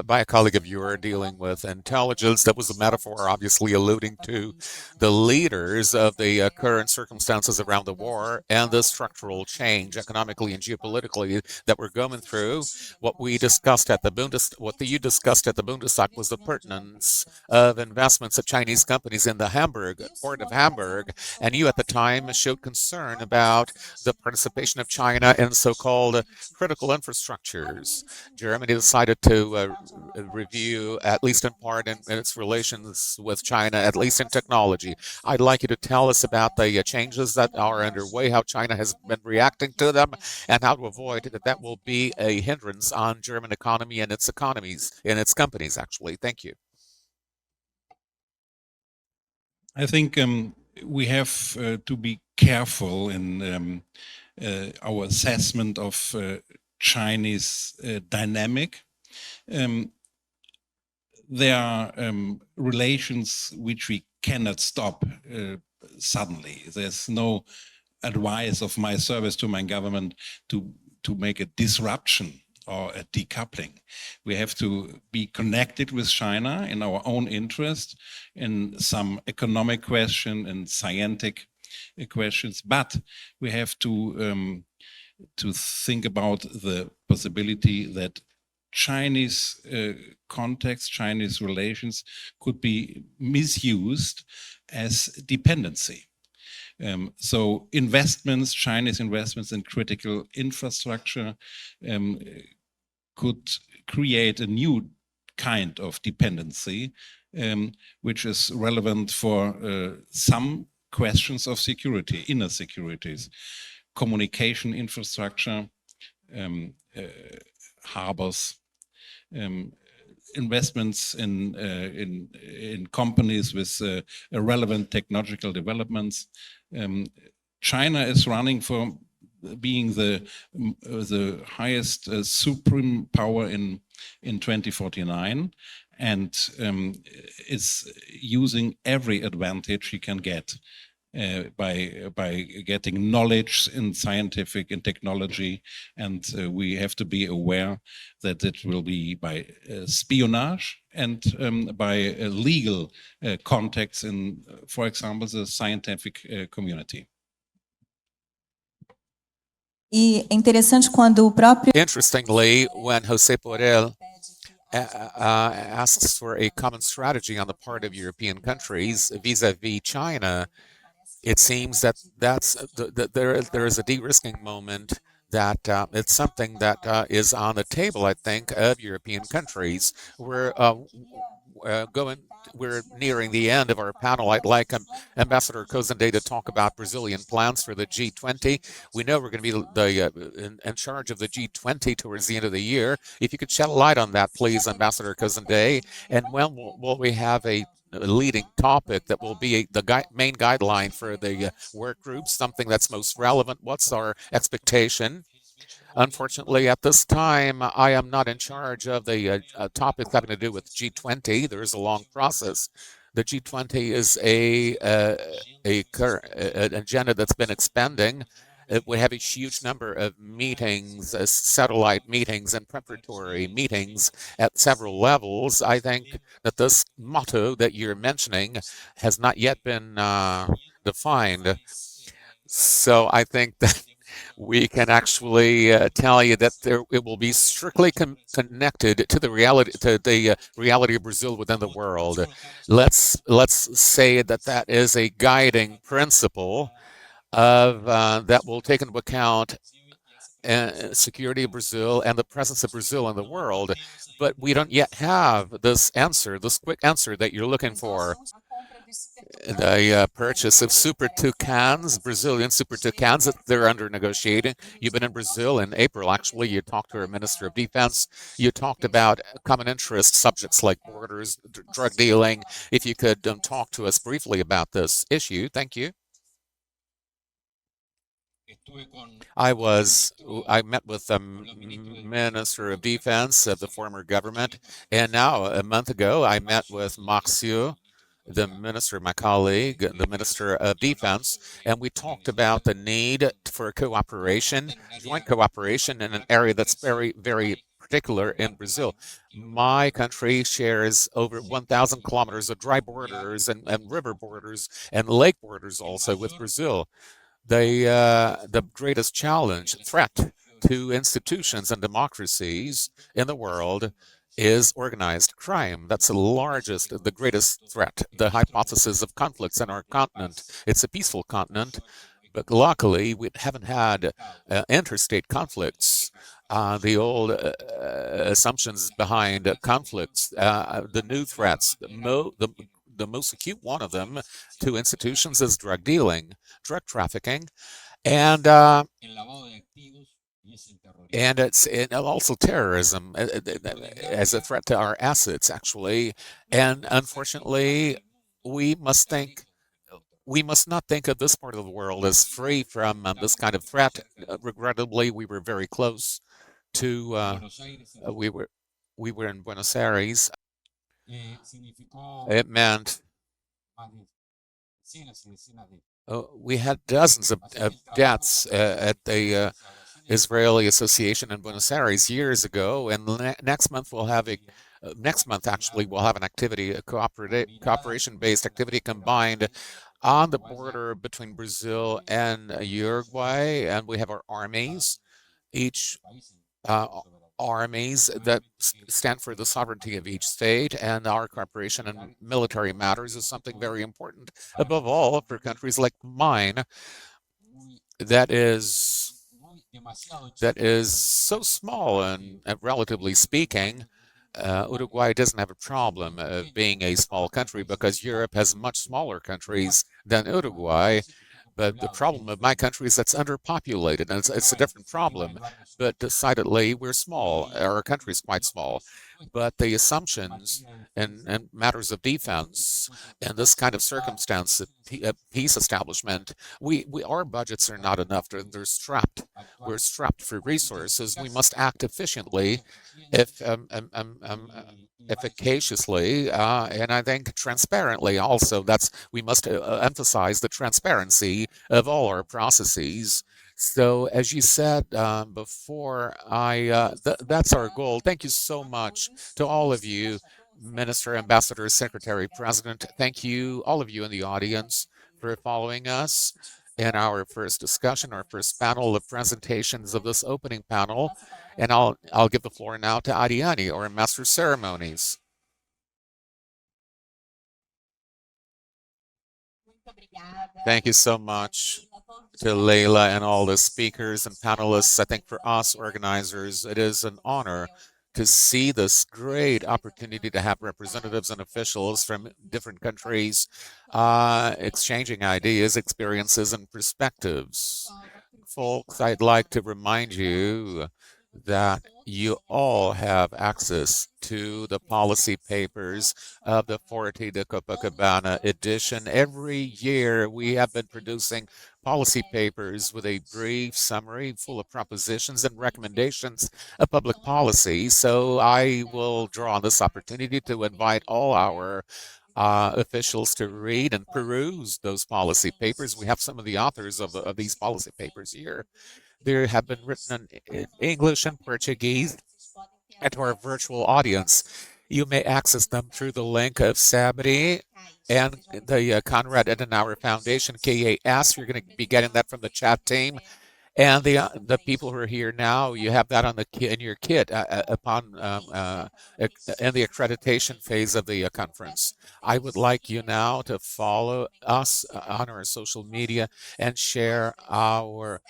by a colleague of yours dealing with intelligence. That was a metaphor, obviously alluding to the leaders of the current circumstances around the war and the structural change economically and geopolitically that we're going through. What you discussed at the Bundestag was the pertinence of investments of Chinese companies in the port of Hamburg, and you at the time showed concern about the participation of China in so-called critical infrastructures. Germany decided to review, at least in part, in its relations with China, at least in technology. I'd like you to tell us about the changes that are underway, how China has been reacting to them, and how to avoid that will be a hindrance on German economy and its companies, actually. Thank you. I think we have to be careful in our assessment of Chinese dynamic. There are relations which we cannot stop suddenly. There's no advice of my service to my government to make a disruption or a decoupling. We have to be connected with China in our own interest, in some economic question and scientific questions, but we have to think about the possibility that Chinese context, Chinese relations could be misused as dependency. So Chinese investments in critical infrastructure could create a new kind of dependency, which is relevant for some questions of security, inner securities, communication infrastructure, harbors, investments in companies with relevant technological developments. China is running for being the highest supreme power in 2049, and is using every advantage he can get by getting knowledge in scientific and technology, and we have to be aware that it will be by espionage and by legal contacts in, for example, the scientific community. E é interessante quando o próprio Interestingly, when José Borrell asks for a common strategy on the part of European countries vis-à-vis China, it seems that there is a de-risking moment, that it's something that is on the table, I think, of European countries. We're nearing the end of our panel. I'd like Ambassador Cozendey to talk about Brazilian plans for the G20. We know we're going to be in charge of the G20 towards the end of the year. If you could shed a light on that, please, Ambassador Cozendey. And when will we have a leading topic that will be the main guideline for the work groups, something that's most relevant? What's our expectation? Unfortunately, at this time, I am not in charge of the topics having to do with G20. There is a long process. The G20 is an agenda that's been expanding. We have a huge number of meetings, satellite meetings, and preparatory meetings at several levels. I think that this motto that you're mentioning has not yet been defined. So I think that we can actually tell you that it will be strictly connected to the reality of Brazil within the world. Let's say that is a guiding principle of that will take into account security of Brazil and the presence of Brazil in the world. But we don't yet have this quick answer that you're looking for. The purchase of Super Tucans, Brazilian Super Tucans, that they're under negotiating. You've been in Brazil in April, actually. You talked to our Minister of Defense. You talked about common interest subjects like borders, drug dealing. If you could talk to us briefly about this issue. Thank you. I met with the Minister of Defense of the former government, and now a month ago I met with Márcio, the minister, my colleague, the Minister of Defense, and we talked about the need for cooperation, joint cooperation in an area that's very, very particular in Brazil. My country shares over 1,000 kilometers of dry borders and river borders and lake borders also with Brazil. The greatest threat to institutions and democracies in the world is organized crime. That's the greatest threat. The hypothesis of conflicts in our continent. It's a peaceful continent, but luckily we haven't had interstate conflicts. The old assumptions behind conflicts, the new threats, the most acute one of them to institutions is drug dealing, drug trafficking, and it's also terrorism as a threat to our assets, actually. And unfortunately, we must not think of this part of the world as free from this kind of threat. Regrettably, we were very close to. We were in Buenos Aires. It meant we had dozens of deaths at the Israeli Association in Buenos Aires years ago, and next month we'll have we'll have an activity, a cooperation-based activity combined on the border between Brazil and Uruguay, and we have our armies, each armies that stand for the sovereignty of each state, and our cooperation in military matters is something very important, above all for countries like mine, that is so small and relatively speaking. Uruguay doesn't have a problem of being a small country because Europe has much smaller countries than Uruguay. But the problem of my country is that's underpopulated, and it's a different problem. But decidedly, we're small. Our country is quite small. but the assumptions and matters of defense and this kind of circumstance, peace establishment, our budgets are not enough. They're strapped. We're strapped for resources. We must act efficiently, if efficaciously, and I think transparently. Also, we must emphasize the transparency of all our processes. So, as you said before, that's our goal. Thank you so much to all of you, Minister, Ambassador, Secretary, President. Thank you, all of you in the audience, for following us in our first discussion, our first panel of presentations of this opening panel. And I'll give the floor now to Ariane, our Master of Ceremonies. Thank you so much to Leila and all the speakers and panelists. I think for us organizers, it is an honor to see this great opportunity to have representatives and officials from different countries exchanging ideas, experiences, and perspectives. Folks, I'd like to remind you that you all have access to the policy papers of the Forte de Copacabana edition. Every year we have been producing policy papers with a brief summary full of propositions and recommendations of public policy. So I will draw on this opportunity to invite all our officials to read and peruse those policy papers. We have some of the authors of these policy papers here. They have been written in English and Portuguese. And to our virtual audience, you may access them through the link of CEBRI and the Konrad Adenauer Foundation, EEAS. You're going to be getting that from the chat team. And the people who are here now, you have that in your kit upon in the accreditation phase of the conference. I would like you now to follow us on our social media and share our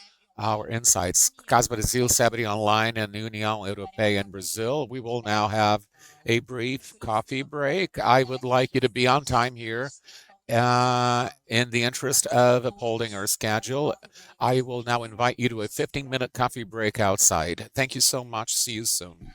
insights. Cas Brasil, CEBRI Online, and União Europeia in Brazil. We will now have a brief coffee break. I would like you to be on time here. In the interest of upholding our schedule, I will now invite you to a 15-minute coffee break outside. Thank you so much. See you soon.